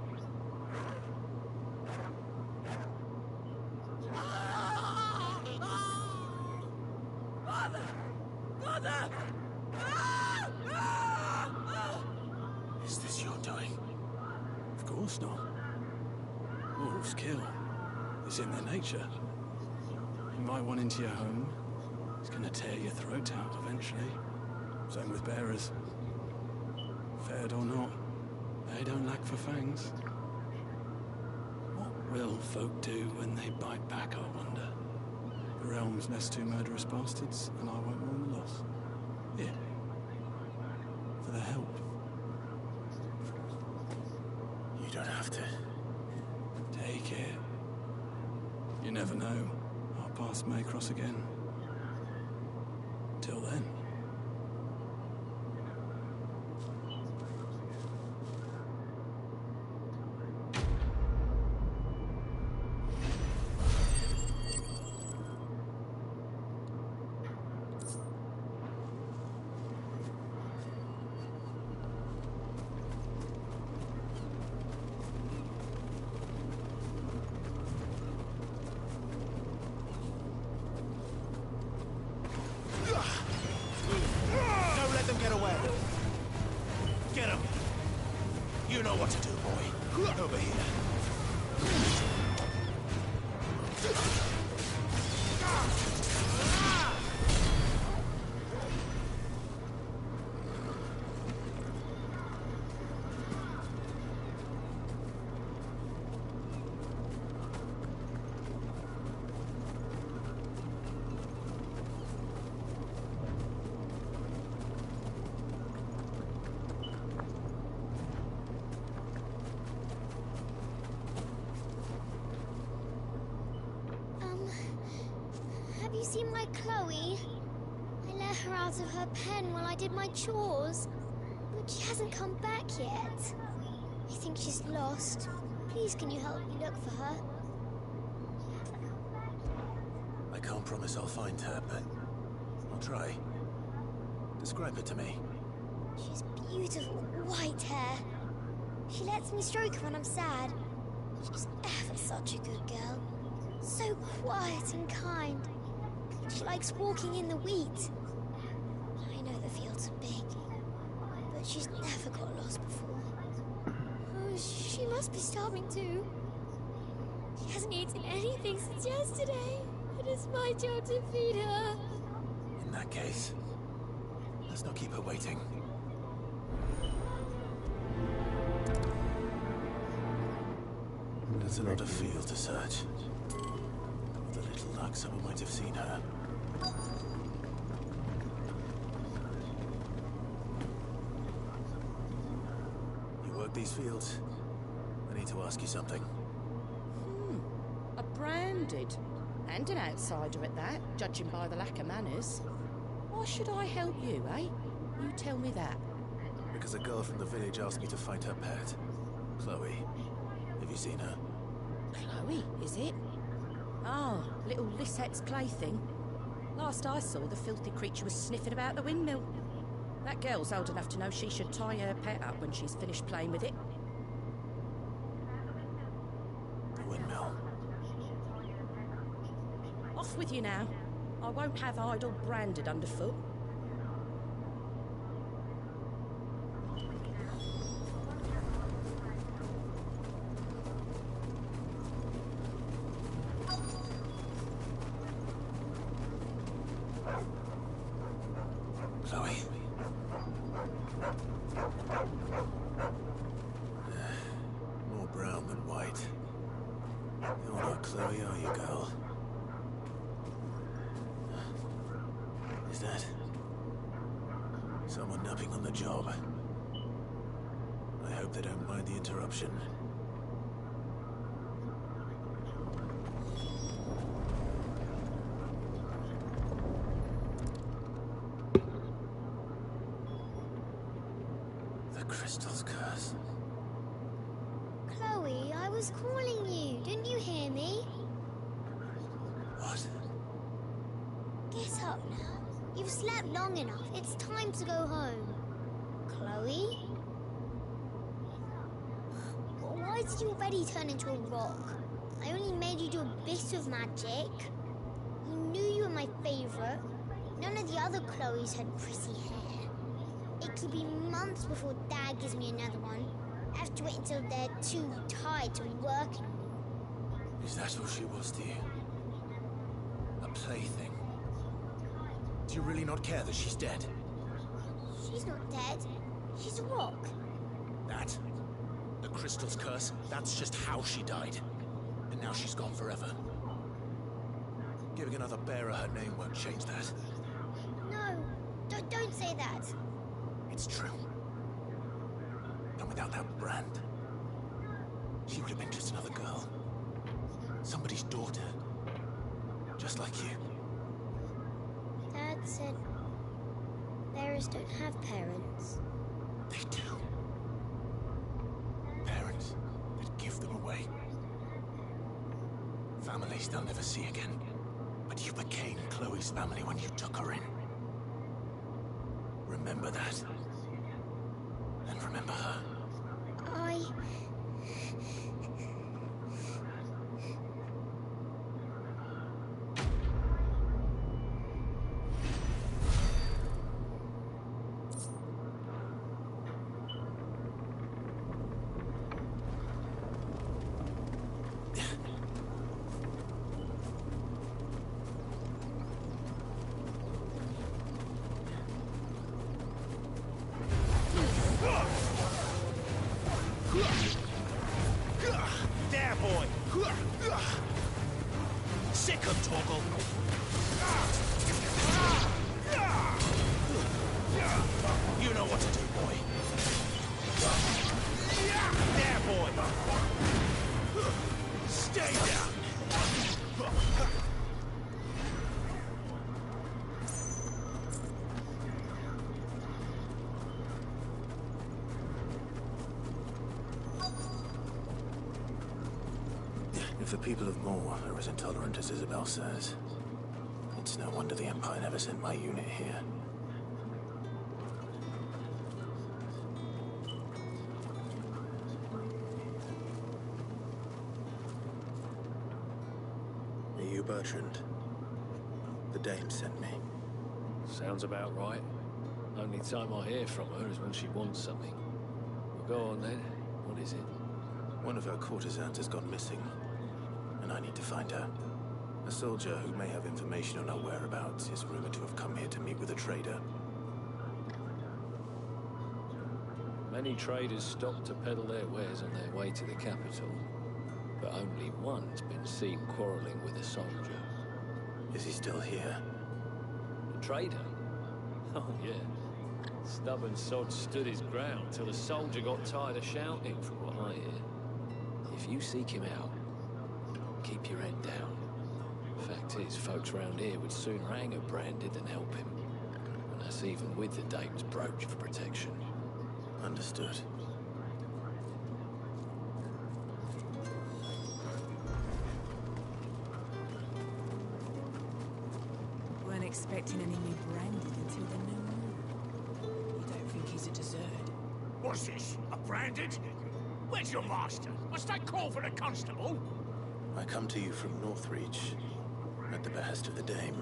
Mother! Is this your doing? Of course not. Wolves kill. It's in their nature. Invite one into your home, it's gonna tear your throat out eventually. Same with bearers. Fed or not, they don't lack for fangs. What will folk do when they bite back, I wonder? The realm's nest two murderous bastards, and I won't mourn the loss. Here. For the help. You don't have to. Take it. You never know. Our paths may cross again. Till then. Don't let them get away. Get them. You know what to do, boy. Over here. Have you seen my Chloe? I let her out of her pen while I did my chores, but she hasn't come back yet. I think she's lost. Please, can you help me look for her? I can't promise I'll find her, but I'll try. Describe her to me. She's beautiful white hair. She lets me stroke her when I'm sad. She's ever such a good girl. So quiet and kind. She likes walking in the wheat. I know the fields are big, but she's never got lost before. Oh, she must be starving too. She hasn't eaten anything since yesterday. It is my job to feed her. In that case, let's not keep her waiting. There's a lot of field to search. With a little luck, someone might have seen her. You work these fields? I need to ask you something. A branded. And an outsider at that, judging by the lack of manners. Why should I help you, eh? You tell me that. Because a girl from the village asked me to find her pet. Chloe. Have you seen her? Chloe, is it? Oh, little Lisette's plaything. Last I saw, the filthy creature was sniffing about the windmill. That girl's old enough to know she should tie her pet up when she's finished playing with it. The windmill. Off with you now. I won't have idle branded underfoot. Chloe. More brown than white. You're not Chloe, are you, girl? that? Someone napping on the job. I hope they don't mind the interruption. The Crystal's Curse. Chloe, I was calling you. Didn't you hear me? What? Get up now. You've slept long enough. It's time to go home. Chloe? Why did you already turn into a rock? I only made you do a bit of magic. You knew you were my favorite. None of the other Chloes had pretty hair. It could be months before Dad gives me another one. I have to wait until they're too tired to work anymore. Is that all she was to you? A plaything? Do you really not care that she's dead? She's not dead. She's a rock. That? The Crystal's Curse? That's just how she died. And now she's gone forever. Giving another bearer her name won't change that. No, don't say that. It's true. And without that brand, she would have been just another girl. Somebody's daughter. Just like you. Dad said bearers don't have parents. They do. Parents that give them away. Families they'll never see again. But you became Chloe's family when you took her in. Remember that. And remember her. There, boy! Sick of Torgal! You know what to do, boy. There, boy! Stay down! If the people of Moor are as intolerant as Isabel says, it's no wonder the Empire never sent my unit here. Are you Bertrand? The Dame sent me. Sounds about right. Only time I hear from her is when she wants something. Well, go on then. What is it? One of her courtesans has gone missing, and I need to find her. A soldier who may have information on her whereabouts is rumored to have come here to meet with a trader. Many traders stop to peddle their wares on their way to the capital, but only one's been seen quarreling with a soldier. Is he still here? The trader? Oh, yeah. Stubborn sod stood his ground till the soldier got tired of shouting, from what I hear. If you seek him out, keep your head down. Fact is, folks round here would sooner hang her branded than help him. And that's even with the Dame's brooch for protection. Understood. Weren't expecting any new branded until the new moon. You don't think he's a deserter? What's this? A branded? Where's your master? Must I call for the constable? I come to you from Northreach, at the behest of the Dame.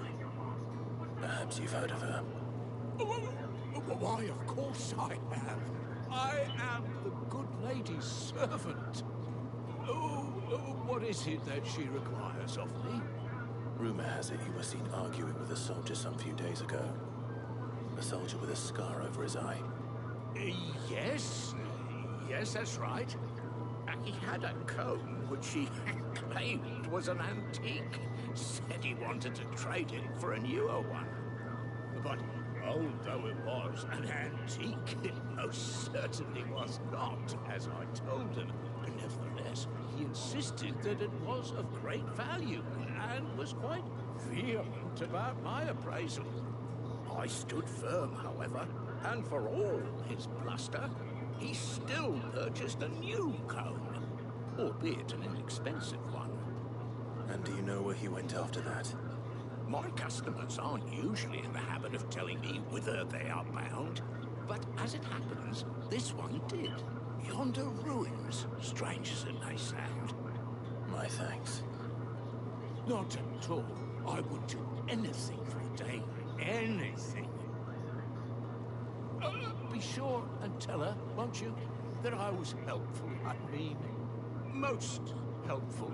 Perhaps you've heard of her. Why, of course I have. I am the good lady's servant. What is it that she requires of me? Rumor has it you were seen arguing with a soldier some few days ago. A soldier with a scar over his eye. Yes. Yes, that's right. He had a comb which he claimed was an antique. Said he wanted to trade it for a newer one. But old though it was, an antique it most certainly was not, as I told him. Nevertheless, he insisted that it was of great value, and was quite vehement about my appraisal. I stood firm, however, and for all his bluster, he still purchased a new comb, albeit an inexpensive one. And do you know where he went after that? My customers aren't usually in the habit of telling me whither they are bound, but as it happens, this one did. Yonder ruins, strange as it may sound. My thanks. Not at all. I would do anything for the Dame. Anything. Be sure and tell her, won't you, that I was helpful. I mean, most helpful.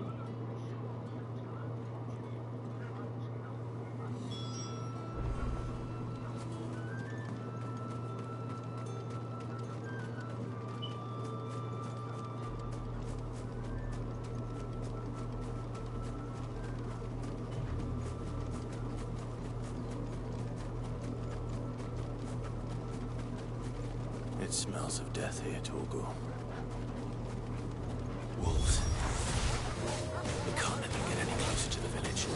It smells of death here, Torgal. Wolves. We can't let them get any closer to the village.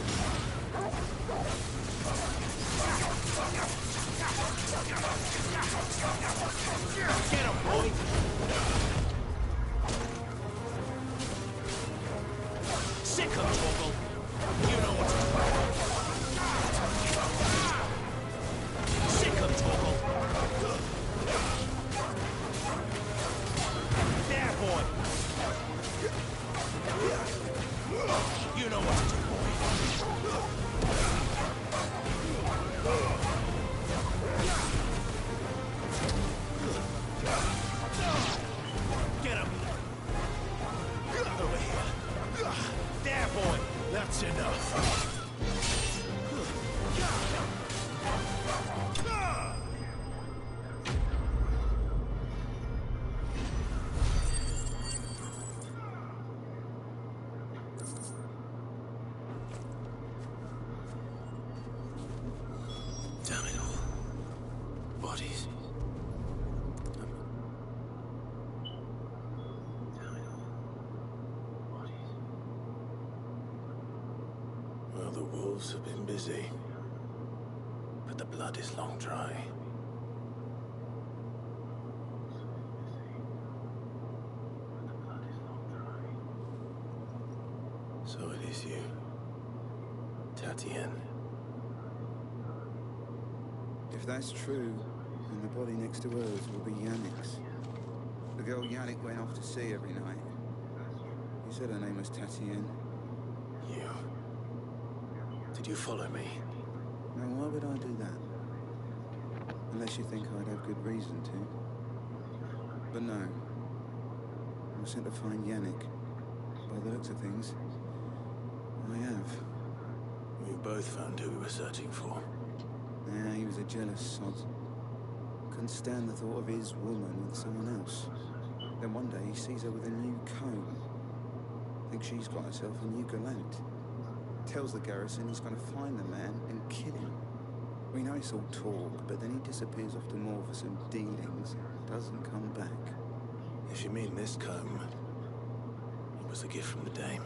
Get him, boy! Sick of Torgal. You know what to do. Sick of Torgal. There, boy. You know what to do, boy. Get him. Over here. There, boy. That's enough. Damn it all. Bodies. Well, the wolves have been busy, but the blood is long dry. So it is you, Tatien. If that's true, then the body next to hers will be Yannick's. The girl Yannick went off to sea every night. You said her name was Tatien. You. Did you follow me? Now, why would I do that? Unless you think I'd have good reason to. But no. I was sent to find Yannick. By the looks of things, I have. We both found who we were searching for. Yeah, he was a jealous sod. Couldn't stand the thought of his woman with someone else. Then one day he sees her with a new comb. Thinks she's got herself a new gallant. Tells the garrison he's going to find the man and kill him. We know it's all talk, but then he disappears off to moor for some dealings. Doesn't come back. If you mean this comb, it was a gift from the Dame.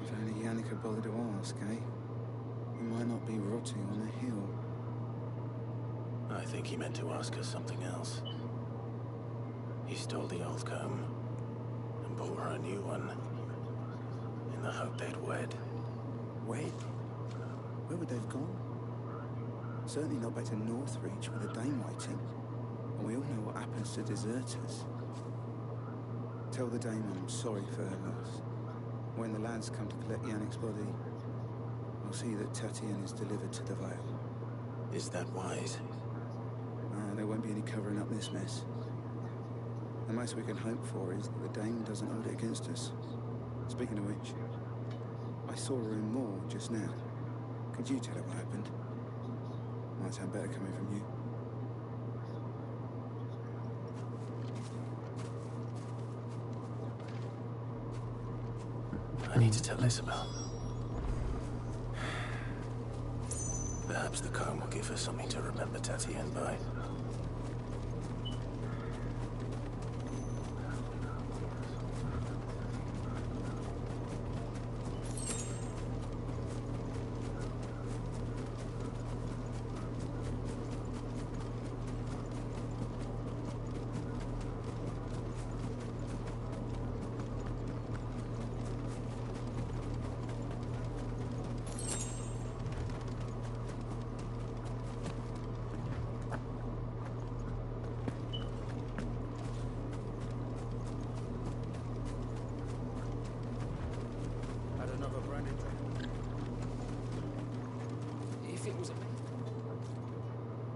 If only Yannick had bothered to ask, eh? He might not be rotting on the hill. I think he meant to ask us something else. He stole the old comb and bought her a new one in the hope they'd wed. Wed? Where would they have gone? Certainly not back to Northreach with a Dame waiting. And we all know what happens to deserters. Tell the Dame I'm sorry for her loss. When the lads come to collect Yannick's body, I'll see that Tatien is delivered to the Vale. Is that wise? There won't be any covering up this mess. The most we can hope for is that the Dame doesn't hold it against us. Speaking of which, I saw her in Moor just now. Could you tell her what happened? Might sound better coming from you. I need to tell Isabel. Perhaps the comb will give her something to remember Tatienne by.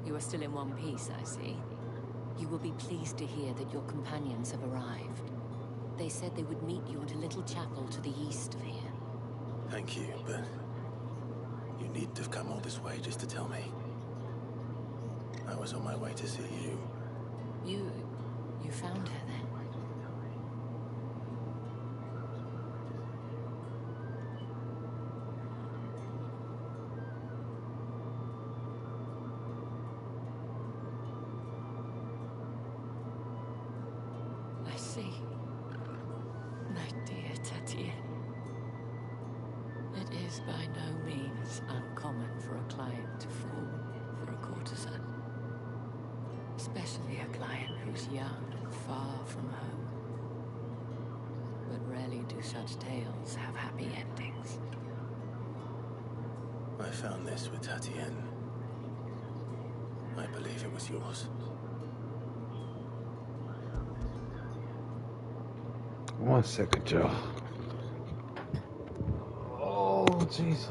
You are still in one piece, I see. You will be pleased to hear that your companions have arrived. They said they would meet you at a little chapel to the east of here. Thank you, but you needn't have come all this way just to tell me. I was on my way to see you. You found her then? I see. My dear Tatienne. It is by no means uncommon for a client to fall for a courtesan. Especially a client who's young and far from home. But rarely do such tales have happy endings. I found this with Tatienne. I believe it was yours. One second, y'all. Oh, Jesus.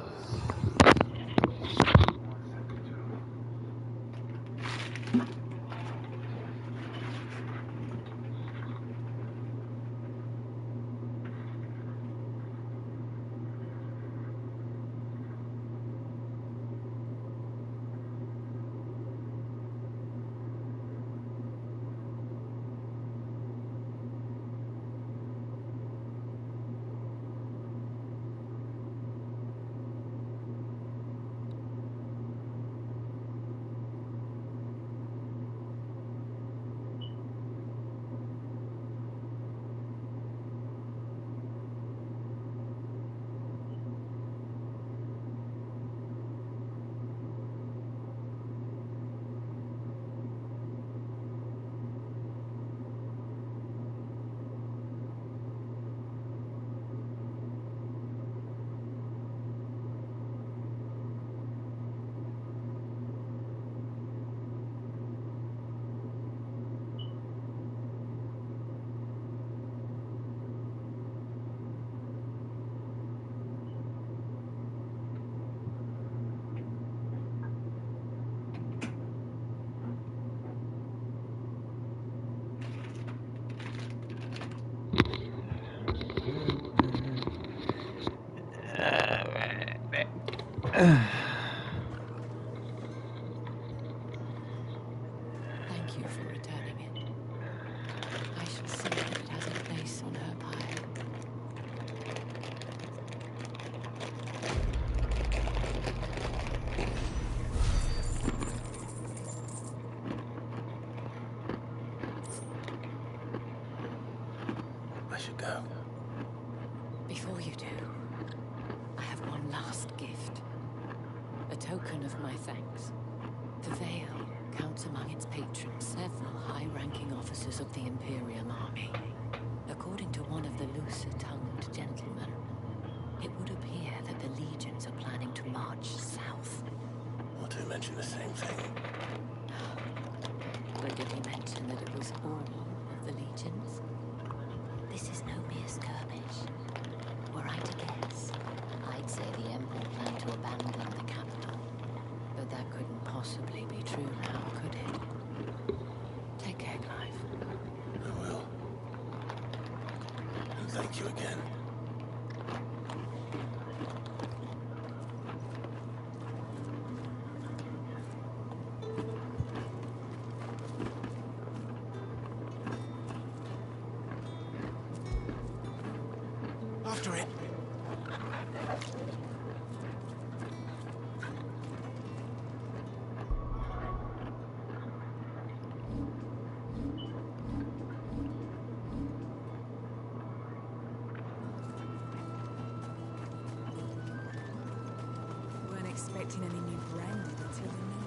Thank you for returning it. I shall see that it has a place on her pile. I should go. Before you do, I have one last gift. A token of my thanks. The Veil counts among its patrons several high-ranking officers of the Imperial Army. According to one of the looser-tongued gentlemen, it would appear that the legions are planning to march south. Or to mention the same thing. But did he mention that it was all of the legions? This is no mere skirmish. Were I to guess, I'd say the Emperor planned to abandon the capital. But that couldn't possibly be true now, could it? Take care, Clive. I will. And thank you again. After it. expecting any new branded until the new.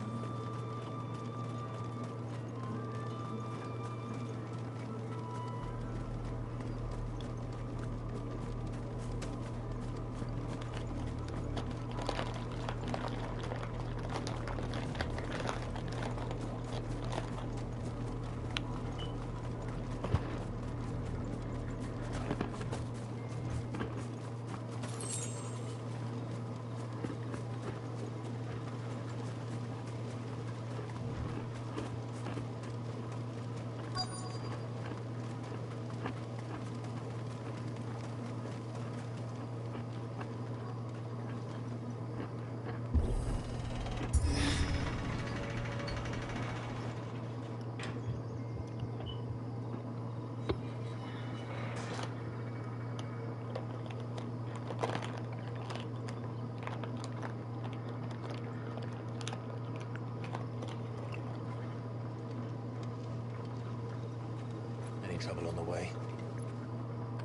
Any trouble on the way?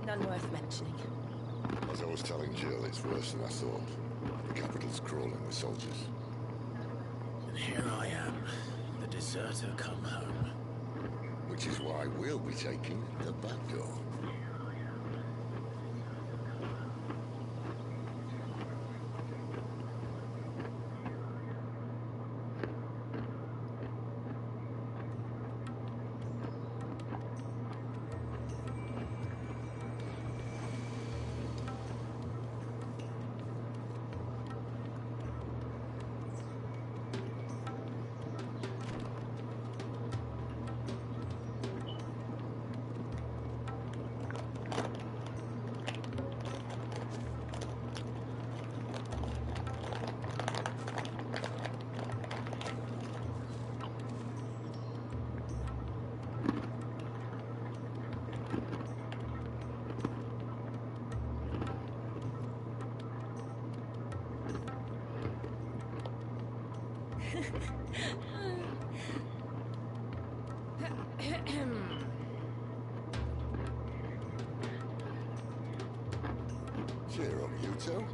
None worth mentioning. As I was telling Jill, it's worse than I thought. The capital's crawling with soldiers. And here I am, the deserter come home. Which is why we'll be taking the back door. Cheer up, you two.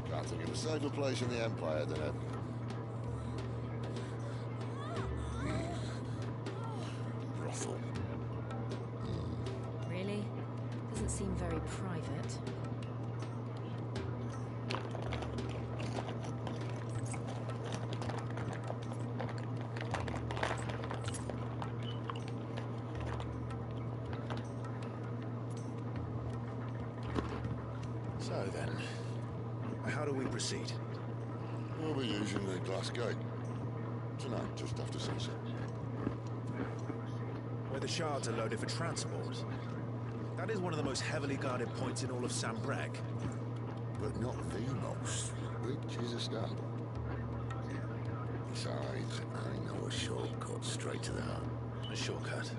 Can't think of a safer place in the Empire than a... brothel. Really? Doesn't seem very private. So then, how do we proceed? We'll be using the glass gate. Tonight, just after sunset. Where the shards are loaded for transport. That is one of the most heavily guarded points in all of Sambrag. But not the most, which is a start. Besides, I know a shortcut straight to the heart. A shortcut?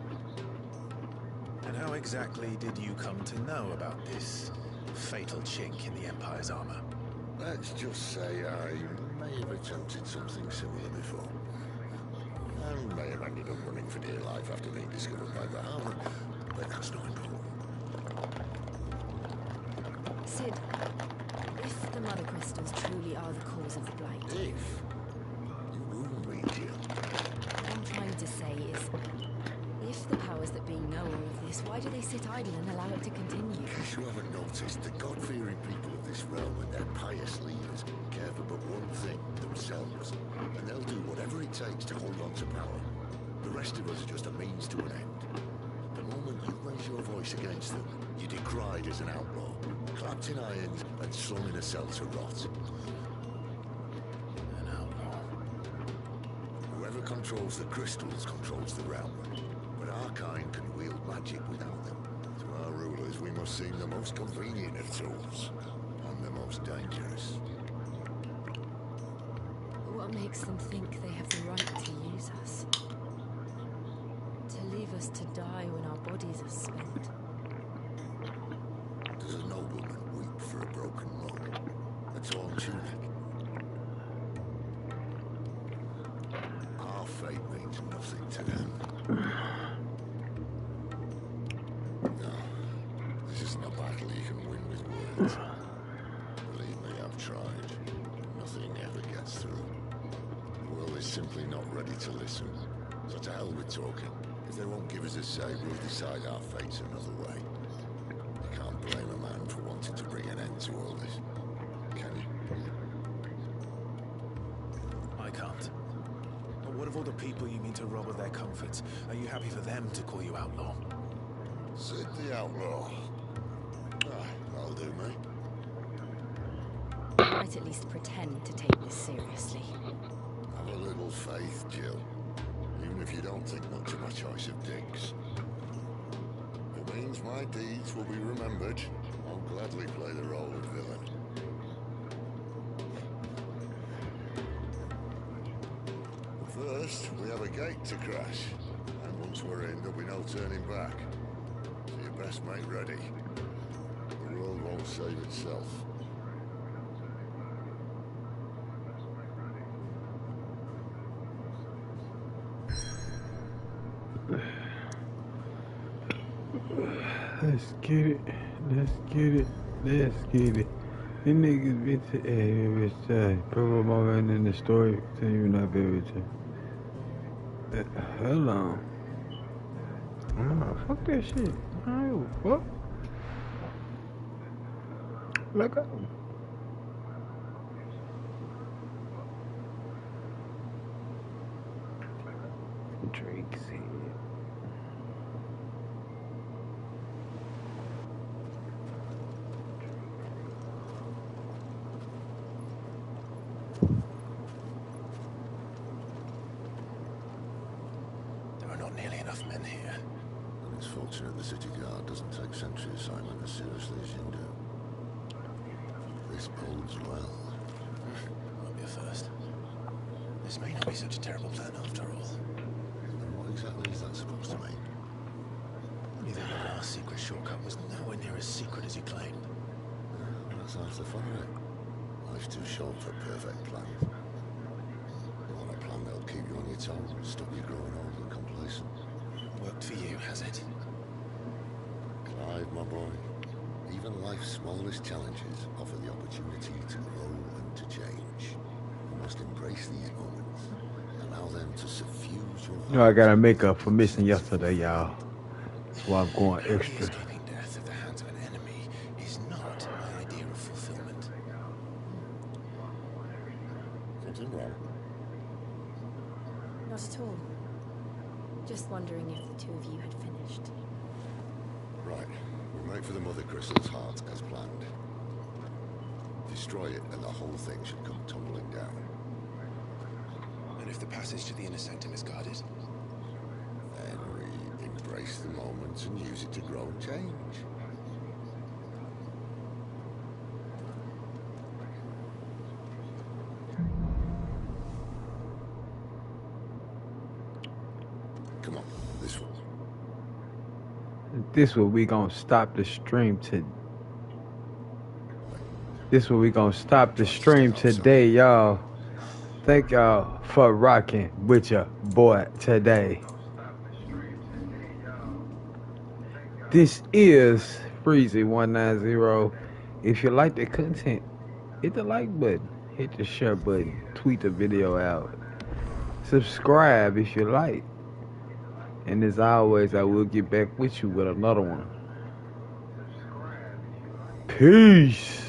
And how exactly did you come to know about this fatal chink in the Empire's armor? Let's just say I may have attempted something similar before. And may have ended up running for dear life after being discovered by Bahama, but that's not important. Sid, if the Mother Crystals truly are the cause of the blight... If? You ruined me, Jill. What I'm trying to say is, if the powers that be know all of this, why do they sit idle and allow it to continue? Because you haven't noticed, the God-fearing people of this realm and their pious leaders care for but one thing, themselves. And they'll do whatever it takes to hold on to power. The rest of us are just a means to an end. The moment you raise your voice against them, you're decried as an outlaw, clapped in irons and slung in a cell to rot. An outlaw. Whoever controls the crystals controls the realm. But our kind can wield magic without them. To our rulers, we must seem the most convenient of tools, and the most dangerous. What makes them think they have the right to use us? To leave us to die when our bodies are spent? Does a nobleman weep for a broken mug? A torn tunic? Our fate means nothing to them. No, this isn't a battle you can win with words. Believe me, I've tried. simply not ready to listen. So to hell with talking. If they won't give us a say, we'll decide our fates another way. You can't blame a man for wanting to bring an end to all this, can you? I can't. But what of all the people you mean to rob of their comforts? Are you happy for them to call you outlaw? Sid the Outlaw. Ah, that'll do me. Might at least pretend to take this seriously. Have a little faith, Jill. Even if you don't think much of my choice of digs. If it means my deeds will be remembered, I'll gladly play the role of villain. But first, we have a gate to crash. And once we're in, there'll be no turning back. So you best make ready. The world won't save itself. Let's get it. Let's get it. Let's get it. These niggas bitch put my man in the story. Tell you not be able to. Hold on. Fuck that shit. I don't fuck. Let go. Drake said. There are not nearly enough men here. And it's fortunate the city guard doesn't take sentry assignment as seriously as you do. This bodes well. Won't be a first. This may not be such a terrible plan after all. And what exactly is that supposed to mean? Only that our last secret shortcut was nowhere near as secret as you claimed. Well, that's half the fun of it. Life's too short for perfect plans. You want a plan that'll keep you on your toes and stop you growing old and complacent. Worked for you, has it? Clive, my boy. Even life's smallest challenges offer the opportunity to grow and to change. You must embrace these moments. Allow them to suffuse your... You know, I gotta make up for missing yesterday, y'all. That's why I'm going extra. Escaping death at the hands of an enemy is not my idea of fulfillment. Something wrong? Not at all. Just wondering if the two of you had finished. Right. We make for the Mother Crystal's heart as planned. Destroy it and the whole thing should come tumbling down. And if the passage to the inner sanctum is guarded? Then we embrace the moment and use it to grow and change. Come on, this one. This what we gonna stop the stream to. This what we gonna stop the stream today, y'all. Thank y'all for rocking with your boy today. This is Freezy190. If you like the content, hit the like button, hit the share button, tweet the video out, subscribe if you like. And as always, I will get back with you with another one. Peace.